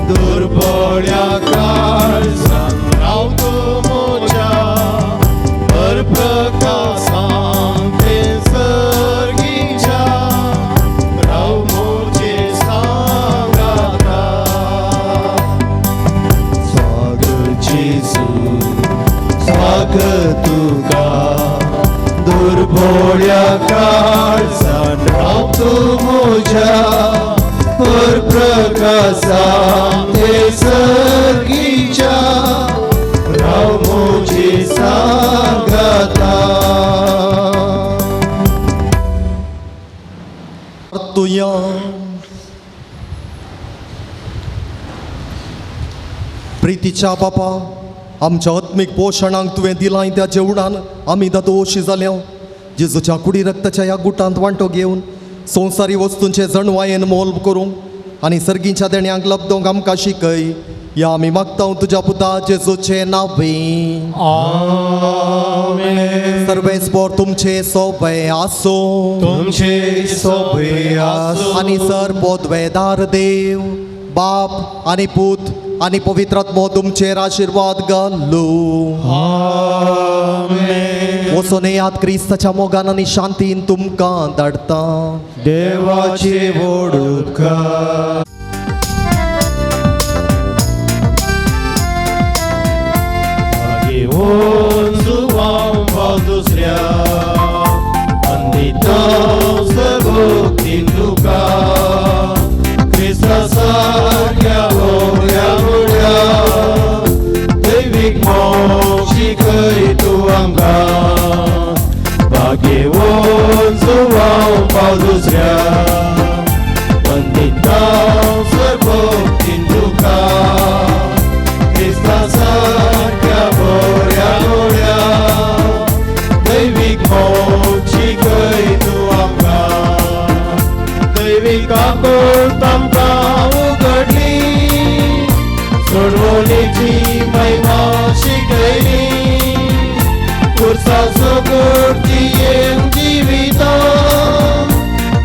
दुर्बळ्या काळजांत राव तूं म्हज्या भर प्रकाशांत निसर्गीच्या राव म्हजे सांगाता स्वागत जेजू स्वागत तुका दुर्बळ्या काळजांत राव तूं म्हज्या भर प्रकाशांत निसर्गीच्या राव म्हजे सांगाता तुया प्रितीच्या बापा आमच्या आत्मीक पोशणाक तुवें दिलां त्या जेवणान आमी दोशी जाल्या जेजूच्या कुडी रक्ताच्या ह्या गुटांत वांटो घेवन संवसारी वस्तूंचे जणवायेन मोल करूंक आनी सर्गीच्या देण्यांक लब्दोंक आमकां शिकय या आमी मागता तुज्या पुता जेजूचे नांवे सर्वेस्पोर तुमचे सोबे आसो तुमचे सोबे आसो आनी सर पोदवेदार देव बाप आनी पूत आनी पवित्रात्मो तुमचेर आशिर्वाद घालूं वचून येयात क्रिस्ताच्या मोगान आनी शांतीन तुमकां धाडटा देवाचे व्हड उपकार घेवन सुवांव दुसऱ्या अंदिता सर्वोक्तीन तुका क्रिस्ता सारक्या व्हडल्या व्हडल्या दैवीक मोग शिकय तूं आमकां भाग्येवन सुवांव दुसऱ्या अंदिता सर्वोक्तीन तुका क्रिस्ता सारक्या व्हडल्या व्हडल्या दैवीक मोग शिकय तूं आमकां दैवीक आंखोत आमकां उगडली सोडवणेची महिमा शिकयली खुर्साचो करतीयेन जिविता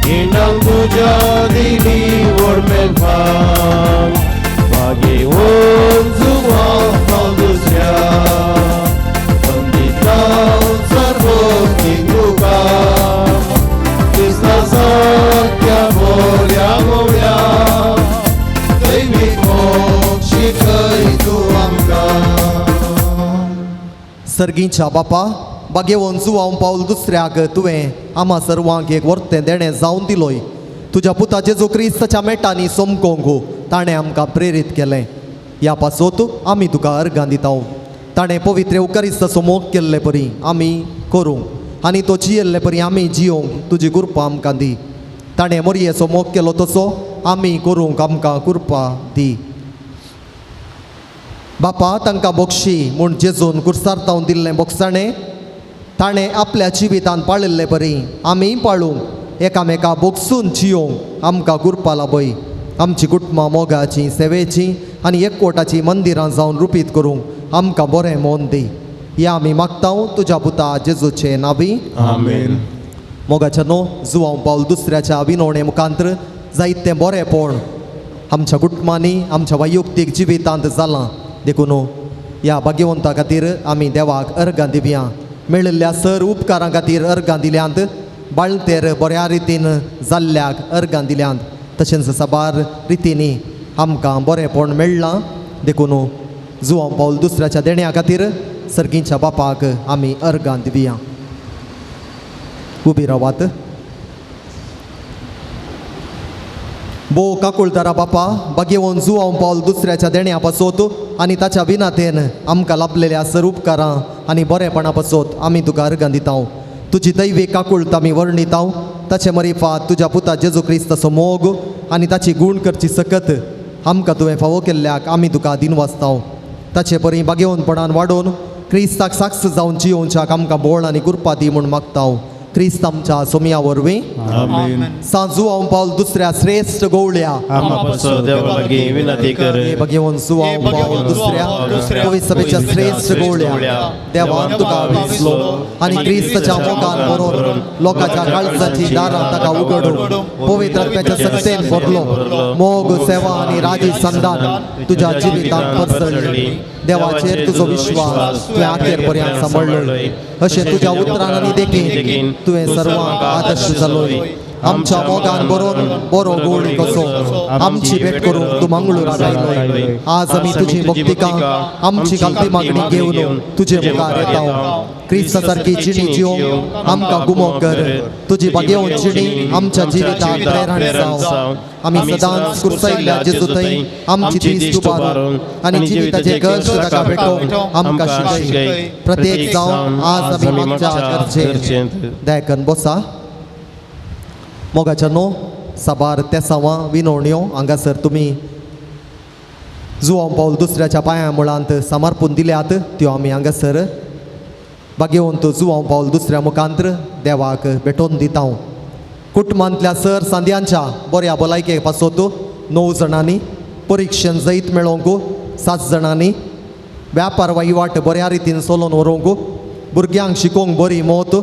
हिंडांक तुज्या दिली मेळपाक मागेवून जुवांव पावल दुसऱ्या वंदिता सर्वोत्ती तुका क्रिस्ता सत्या बोऱ्या गोव्या दैवीक मोक्ष शिकय तूं आमकां सर्गीच्या बापा बागेवून जुवांव पावल दुसऱ्याक तुवें आम्हा सर्वांक एक वर्तें देणें जावन दिलोय तुज्या पुता जेजू क्रिस्ताच्या मेटांनी सोमकोंक ताणें आमकां प्रेरीत केलें ह्या पासत आमी तुका अर्गां दिता ताणें पवित्र उकारिस्त मोग केल्ले परी आमी करूं आनी तो जियेल्ले परी आमी जियोंक तुजी कृपा आमकां दी ताणें मोरयेचो मोग केलो तसो आमी करूंक आमकां कृपा दी बापा तांकां बक्षी म्हूण जेजून कुर्सार दिल्लें बोगसाणें ताणें आपल्या जिवितांत पाळिल्ले परी आमी पाळूंक एकामेका बोगसून जियोंक आमकां कृपा लाभय आमची कुटुंबां मोगाची सेवेची आनी एकवटाची मंदिरां जावन रुपीत करूंक आमकां बरें मोन दी या आमी मागता तुज्या पुता जेजूचे नांवी आमेन मोगाच्या न्हू जुवांव पावल दुसऱ्याच्या विनवणे मुखांतर जायतें बरेंपण आमच्या कुटुंबांनी आमच्या वैयक्तीक जिवितांत जालां देखून ह्या भाग्यवंता खातीर आमी देवाक अर्गां दिवया मेळिल्ल्या सर उपकारां खातीर अर्गां दिल्यांत बाळतेर बऱ्या रितीन जाल्ल्याक अर्गां दिल्यांत तशेंच साबार रितींनी आमकां बरेंपण मेळ्ळां देखून जुवांव पावल दुसऱ्याच्या देण्या खातीर सर्गीच्या बापाक आमी अर्गां दिवया उबी रावात बो काकुळदारा बापा बागेवून जुवांव पावल दुसऱ्याच्या देण्या पासत आनी ताच्या विनातेन आमकां लाभलेल्या सर उपकारां आनी बरेपणा पासत आमी तुका अर्गां दिता तुजी दैवीक काकुळट आमी वर्णिता ताचे मरिफात तुज्या पुता जेजू क्रिस्ताचो मोग आनी ताची गूण करची सकत आमकां तुवें फावो केल्ल्याक आमी तुका दिनवासता ताचे परी बागेवनपणान वाडोवन क्रिस्ताक साक्ष जावन जियोवच्याक आमकां बोळ आनी कृपा दी म्हूण मागता क्रिस्त आमच्या सोमया वरवीं आमेन सांजू हांव पावल दुसऱ्या श्रेष्ठ गवळ्या आम्हा पासत देवा लागीं विनंती कर बागेवून जुवांव पावल दुसऱ्या पवित्र सभेच्या श्रेष्ठ गवळ्या देवान तुका विसलो आनी क्रिस्ताच्या मोगान बरोवन लोकांच्या काळजाची दारां ताका उगडून पवित्र रक्ताच्या सक्तेन भरलो मोग सेवा आनी राजी संदान तुज्या जिवितांत पसरली देवाचेर तुजो विश्वास तुवें आखेर पर्यंत सांबाळलो अशें तुज्या उतरान आनी देखीन तुवें सर्वांक आदर्श जालोय आमच्या मोगान बरोवन बरो गूण कसो आमची भेट करूंक तूं मंगळुराक आयलोय आज आमी तुजी मुक्तिका आमची गांवठी मागणी घेवन तुजे मुखार येता क्रिस्ता सारकी जिणी जियोंक आमकां गुमो कर तुजी बागेवून जिणी आमच्या जिविताक प्रेरण जावं आमी सदांच कुर्सायल्ल्या जेजू थंय आमची दीस दुबारून आनी जिविताचे कश्ट ताका भेटोवंक आमकां शिकय प्रत्येक जावन आज आमी मागच्या गरजेंत दयाकन बसा मोगाच्या न्हू साबार तेसावां विनवण्यो हांगासर तुमी जुवांव पावल दुसऱ्याच्या पांयां मुळांत समर्पून दिल्यात त्यो आमी हांगासर बागेवंत जुवांव पावल दुसऱ्या मुखांतर देवाक भेटोवन दिता कुटुंबांतल्या सर सांद्यांच्या बऱ्या भलायके पासत 9 जाणांनी परिक्षेन जैत मेळोवंक 7 जाणांनी व्यापार वहिवाट बऱ्या रितीन चलोवन व्हरूंक भुरग्यांक शिकोवंक बरी मोत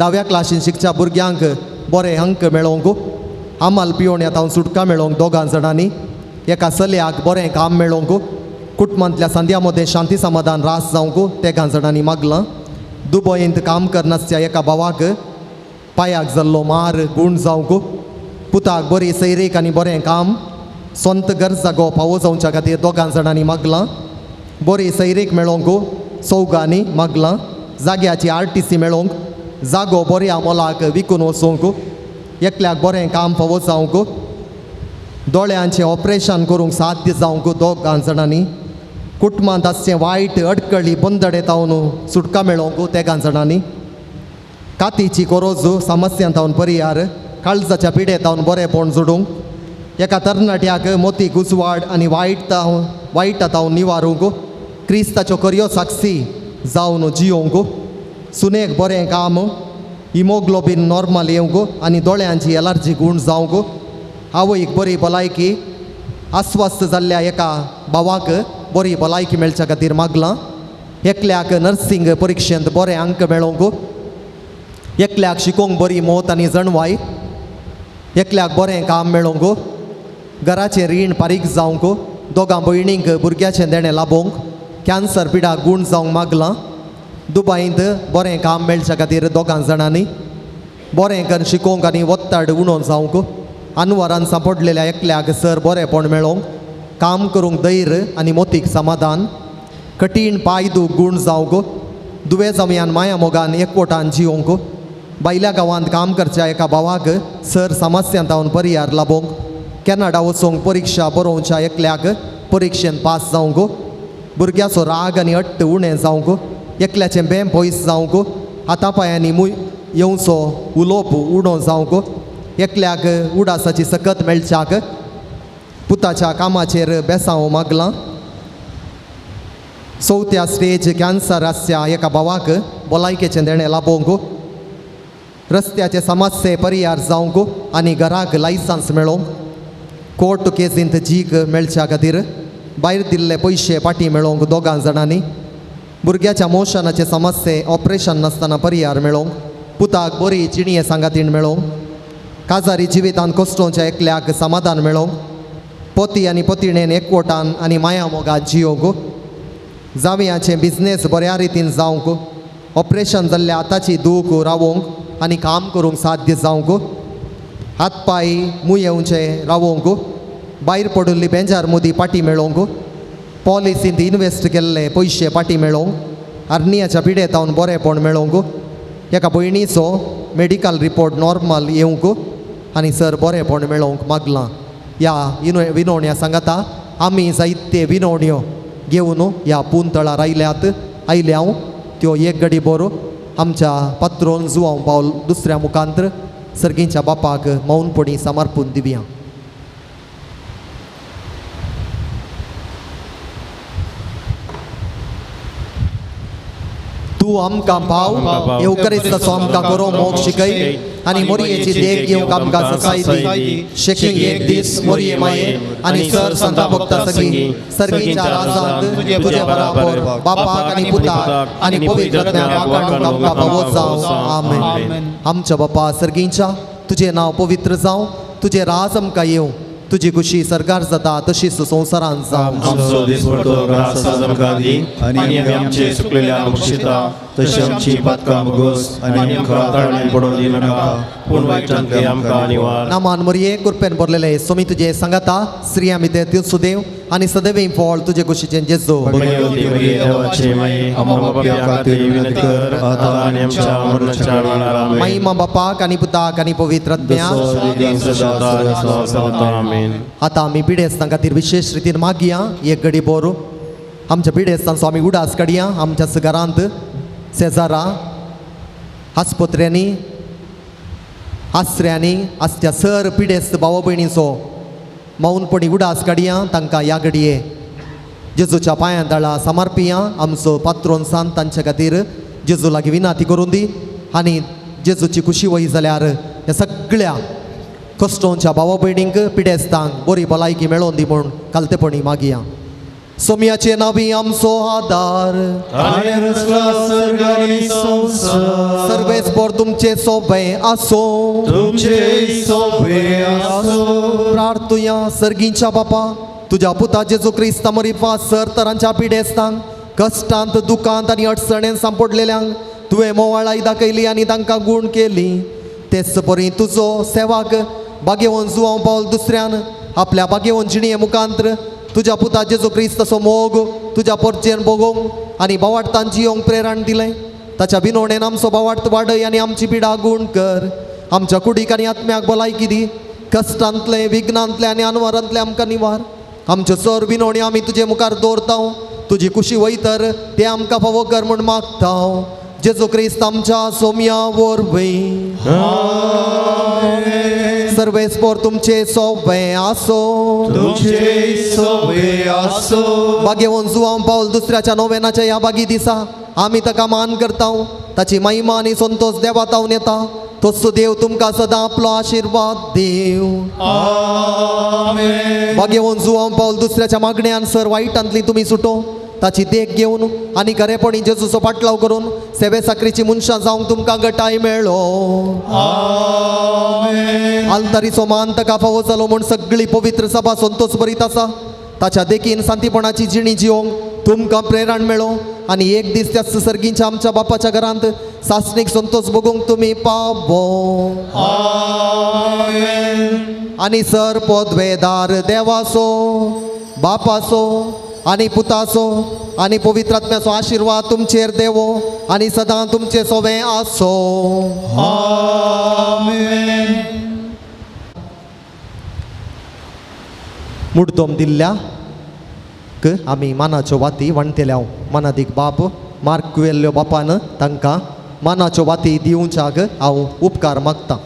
10व्या क्लासीन शिकच्या भुरग्यांक बरे अंक मेळोवंक आमाल पिवोवन येता सुटका मेळोवंक 2 जाणांनी एका चलयाक बरें काम मेळोवंक कुटुंबांतल्या सांद्या मदें शांती समाधान रास जावंक ते 2 जाणांनी मागलां दुबयंत काम करनासच्या एका भावाक पांयाक जाल्लो मार गूण जावंक पुताक बरी सैरीक आनी बरें काम सोंत गरजा गो फावो जावच्या खातीर 2 जाणांनी मागलां बरी सैरीक मेळोवंक 4 मागलां जाग्याची RTC मेळोवंक जागो बऱ्या मोलाक विकून वचोवंक एकल्याक बरें काम फावो जावंक दोळ्यांचें ऑपरेशन करूंक साध्य जावंक 2 जाणांनी कुटुंबांत आसचें वायट अडकळी बंदड येतावन सुटका मेळोवंक ते 2 जाणांनी कातीची कोरोज समस्यांतावन परिहार काळजाच्या पिडेतावन बरेंपण जोडूंक एका तरणाट्याक मोती गुजवाड आनी वायटातावन निवारूंक क्रिस्ताच्यो करयो साक्षी जावन जियोवंक सुनेक बरें काम हिमोग्लोबीन नॉर्मल येवंक आनी दोळ्यांची एलर्जी गूण जावंक आवयक बरी भलायकी आस्वस्थ जाल्ल्या एका भावाक बरी भलायकी मेळच्या खातीर मागलां एकल्याक नर्सिंग परिक्षेंत बरे अंक मेळोवंक एकल्याक शिकोवंक बरी मोत आनी जणवाय एकल्याक बरें काम मेळोवंक घराचें रीण फारीक जावंक दोगां भयणींक भुरग्याचें देणें लाबोवंक कॅन्सर पिडाक गूण जावंक मागलां दुबईंत बरें काम मेळच्या खातीर दोगां जाणांनी बरें करून शिकोवंक आनी वत्ताड उणो जावंक अनवरान सांपडलेल्या एकल्याक सर बरेंपण मेळोवंक काम करूंक धैर्य आनी मोतीक समाधान कठीण पांय दूख गूण जावंक दुयेंसांत माया मोगान एकवटान जिवंक भायल्या गांवांत काम करच्या एका भावाक सर समस्यांत पर्याय लाबोवंक कॅनडा वचूंक परीक्षा बरोवच्या एकल्याक परीक्षेंत पास जावंक भुरग्याचो राग आनी हट्ट उणें जावंक एकल्याचें बें पयस जावंक हाता पांयांनी येवचो उलोवप उणो जावंक एकल्याक उडासाची सकत मेळच्याक पुताच्या कामाचेर बेसांव मागलां चवथ्या स्टेज कॅन्सर आसच्या एका भावाक भलायकेचें देणें लाबोवंक रस्त्याचे समस्ये परिहार जावंक आनी घराक लायसन्स मेळोवंक कोर्ट केसींत जीक मेळच्या खातीर भायर दिल्ले पयशे फाटीं मेळोवंक दोगां जाणांनी भुरग्याच्या मोशनाचे समस्ये ऑपरेशन नासतना परिहार मेळोवंक पुताक बरी चिणये सांगातीण मेळोवंक काजारी जिवितांत कश्टोवच्या एकल्याक समाधान मेळोवंक पती आनी पत्नीन एकवटान आनी माया मोगात जियोवंक जावयाचें बिझनेस बऱ्या रितीन जावंक ऑपरेशन जाल्ल्या आतांची दूख रावोवंक आनी काम करूंक साध्य जावंक हात पांय मुयेवचे रावोवंक भायर पडिल्ली बेंजार मोदी पाटी मेळोवंक पॉलिसींत इन्वेस्ट केल्ले पयशे पाटी मेळोवंक आर्नियाच्या पिडेतावन बरेंपण मेळोवंक एका भयणीचो मेडिकल रिपोर्ट नॉर्मल येवंक आनी सर बरेंपण मेळोवंक मागलां ह्या विनवण्या सांगाता आमी जायते विनवण्यो घेवन ह्या पुंतळार आयल्या त्यो एक घडी भर आमच्या पात्रोन जुवांव पावल दुसऱ्या मुखांत्र सर्गींच्या बापाक मौनपणी समर्पून दिवया. तूं आमकां पाव येवकरिस्ताचो आमकां गरो मोग शिकय आनी मोरयेची देख घेवंक आमकां ससाय दी शेकींग एक दीस मोरये माये आनी सर संता भक्ता सगळीं सर्गीच्या राजांत तुजे बराबर बापाक आनी पुताक आनी पवित्रात्म्याक वाखाणूंक आमकां फावो जावं आमेन. आमच्या बापा सर्गींच्या तुजें नांव पवित्र जावं तुजें राज आमकां येवं तुजी खुशी सरकार जाता तशीच संवसारांत जावं. आमचो दिसपडटो ग्रास आमकां दी आनी आमी आमचे चुकलेल्या बक्षिता तशी आमची पातकां भोगोस आनी आमकां ताळमेन पडोवन दी नाका पूण वायटांतले आमकां निवार. नामान मरये कृपेन भरलेले सोमी तुजे सांगाता स्त्री आमी ते त्यो सुदेव आनी सदैव फळ तुजे कुशीचें जेजू. भगवती मरिये देवाचे माये आमकां पाप्यां खातीर विनंती कर आतां आनी आमच्या मरणाच्या वेळार आमेन. महिमा बापाक आनी पुताक आनी पवित्र आमेन. आतां आमी पिडेस्तां खातीर विशेष रितीन मागया एक घडी बोर आमच्या पिडेस्तांचो आमी उडास काडया आमच्याच घरांत शेजारा आस्पत्र्यांनी आसऱ्यांनी आसच्या सर पिडेस्त भाव भयणीचो मौनपणी उडास काडया तांकां ह्या घडये जेजूच्या पांयां दाळा समर्पिया आमचो पात्रोन सांत तांचे खातीर जेजू लागीं विनाती करून दी आनी जेजूची खुशी वय जाल्यार ह्या सगळ्या कश्टोवच्या भाव भयणींक पिडेस्तांक बरी भलायकी मेळोवन दी म्हूण कालतेपणी मागया. सोम्याचे नावी आमचो आदार सर्वेस बोर तुमचे सोबे आसो प्रार्थुया सर्गींच्या बापा तुझ्या पुता जेजू क्रिस्त मरिफा सर तरांच्या पिडेस्तांक कश्टांत दुखांत आनी अडचणेंत सांपडलेल्यांक तुवें मोवाळाय दाखयली आनी तांकां गूण केली तेच परी तुजो सेवाक बागेवन जुवांव पावल दुसऱ्यान आपल्या बागेवन जिणये मुखांत्र तुझ्या पुता जेजू क्रिस्ताचो मोग तुझ्या परचेर भोगोवंक आनी भावार्थान जियोंक प्रेरण दिलें ताच्या विनवणेन आमचो भावार्थ वाडय आनी आमची पिडा गूण कर आमच्या कुडीक आनी आत्म्याक भलायकी दी कश्टांतले विघ्नांतले आनी अनवरांतले आमकां निवार आमच्यो सर विनवणी आमी तुजे मुखार दवरता तुजी खुशी वयतर ते आमकां फावो कर म्हूण मागता जेजू क्रिस्त आमच्या सोम्या वरवीं सर्वेस्पोर तुमचे सोबे आसो बागेवन जुवांव पावल दुसऱ्याच्या नोवेनाच्या ह्या बागी दिसा आमी ताका मान करता ताची महिमा आनी संतोष देवा तावन येता तोच देव तुमकां सदां आपलो आशिर्वाद देव बागेवन जुवांव पावल दुसऱ्याच्या मागण्यान सर वायटांतली तुमी सुटो ताची देख घेवन आनी खरेपणी जेजूचो पाटलाव करून सेवे साकरीची मनशां जावंक तुमकां गटाय मेळ्ळो. आलतारीचो मान ताका फावो जालो म्हूण सगळी पवित्र सभा संतोष भरीत आसा. ताच्या देखीन शांतीपणाची जिणी जिवंक तुमकां प्रेरण मेळो आनी एक दीस त्या सर्गीच्या आमच्या बापाच्या घरांत सासणीक संतोष भोगूंक तुमी पावो. आनी सर पोदवेदार देवाचो बापाचो आनी पुताचो आनी पवित्र आत्म्याचो आशिर्वाद तुमचेर देवो आनी सदां तुमचे सोबे आसो. मुर्तोम दिल्ल्याक आमी मानाच्यो वाती वणटेल्या मानादीक बाप मार्कुवेल्यो बापान तांकां मानाच्यो वाती दिवच्याक हांव उपकार मागतां.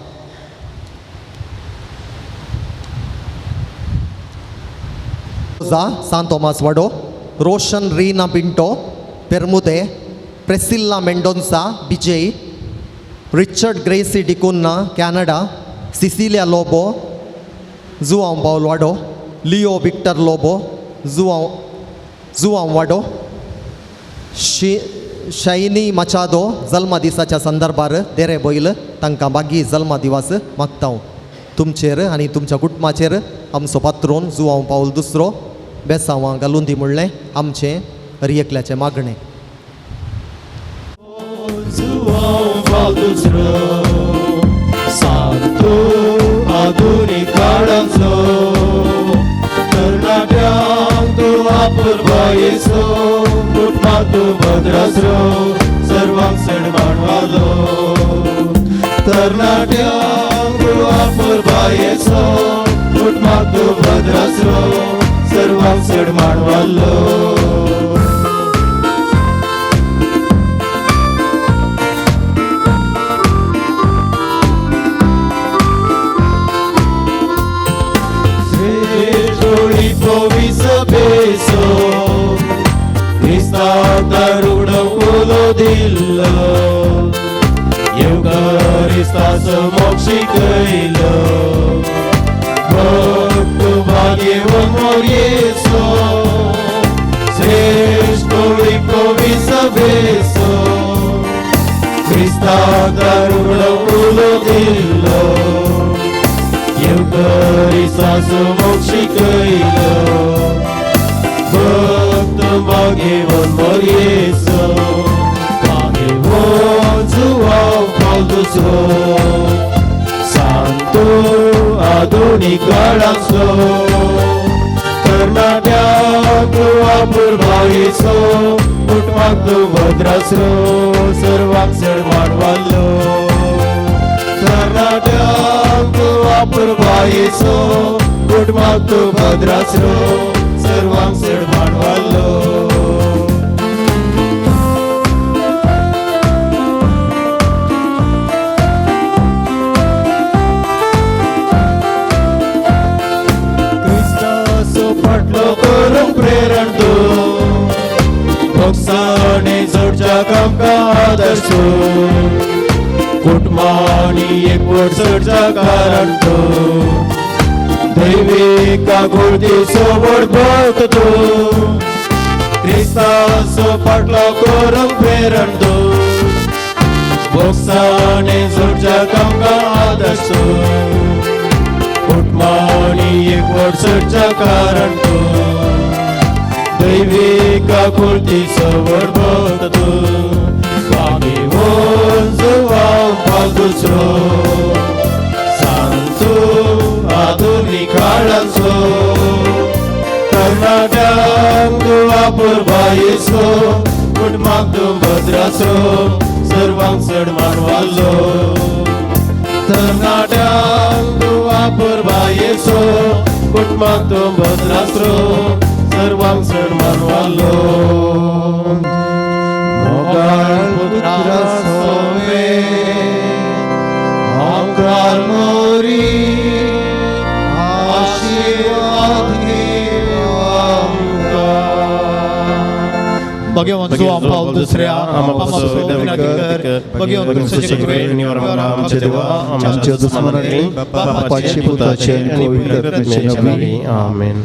सान थॉमस वाडो, रोशन रीना पिंटो पेरमुदे, प्रेसिल्ला मेंडोन्सा बिजय, रिचर्ड ग्रेसी डिकुन्ना कॅनडा, सिसिलिया लोबो जुआंव पावल वाडो, लिओ विक्टर लोबो जुआंव वाडो, शायनी मचादो जल्मा दिसाच्या संदर्भार देरे बैल तांकां बागी जल्मा दिवस मागता. तुमचेर आनी तुमच्या कुटुंबाचेर आमचो पात्रोन जुआंव पावल दुसरो बेसांवां घालून दी म्हणलें आमचें रियेकल्याचें मागणें. सांतो आधुनीक काळाचो तरणाट्यांक तूं आपुरबा येसो कुटुंबाक तूं भद्रासरो सर्वांक सण मानवालो. तरणाट्यांक तूं आपुरबा येसो कुटुंबाक तूं भद्रासरो सर्वांक सण मानवालो. Beso, Krista daruda ulo dillo, Eucharistas moksi kailo, Bhaktu bhagyevan moryeso, Sreshto lipovisa beso, Krista daruda ulo dillo, Eucharistas moksi kailo, Bhaktam bhagyevan moryeso, bhagyevan zuav paldusro, santo adunik kaळाचो, तरणाट्यांक आपुरबा येसो, कुटुंबाक तूं भद्रासरो, सर्वांक सण मानवालो. तरणाट्यांक आपुरबा येसो, कुटुंबाक तूं भद्रासरो, सर्वांक सण मानवालो. क्रिस्ताचो फाटलो करूंक प्रेरण तूं, भोगसाणे जोडच्याक आमकां आदर्शो, कुटुंबांनी एकवट चडच्या कारण तूं, दैवीक आगोळती सोबत भक्त तूं, क्रिस्ताचो फाटलो करूंक प्रेरण तूं, भोगसाणे जोडच्याक आमकां आदर्शो, कुटुंबांनी एकवट चडच्या कारण तूं, दैवीक आगोळती सोबत भक्त तूं, bhagyevan zuav paldusro, santo आधुनीक काळाचो, तरणाट्यांक तूं आपुरबा येसो, कुटुंबाक तूं भद्रासरो, सर्वांक सण मानवालो. तरणाट्यांक तूं आपुरबा येसो, कुटुंबाक तूं भद्रासरो, सर्वांक सण मानवालो. मोगाळ पुत्रा सोवे आमकां मोरी भगवान जुआंव पावल दुसऱ्या आमचो विनंती कर. भगवान कृपेचे कृपेन आमचे देवा आमच्या दुश्मनांनी बापाची पुताची आणि पवित्र आत्म्याची नावे आमेन.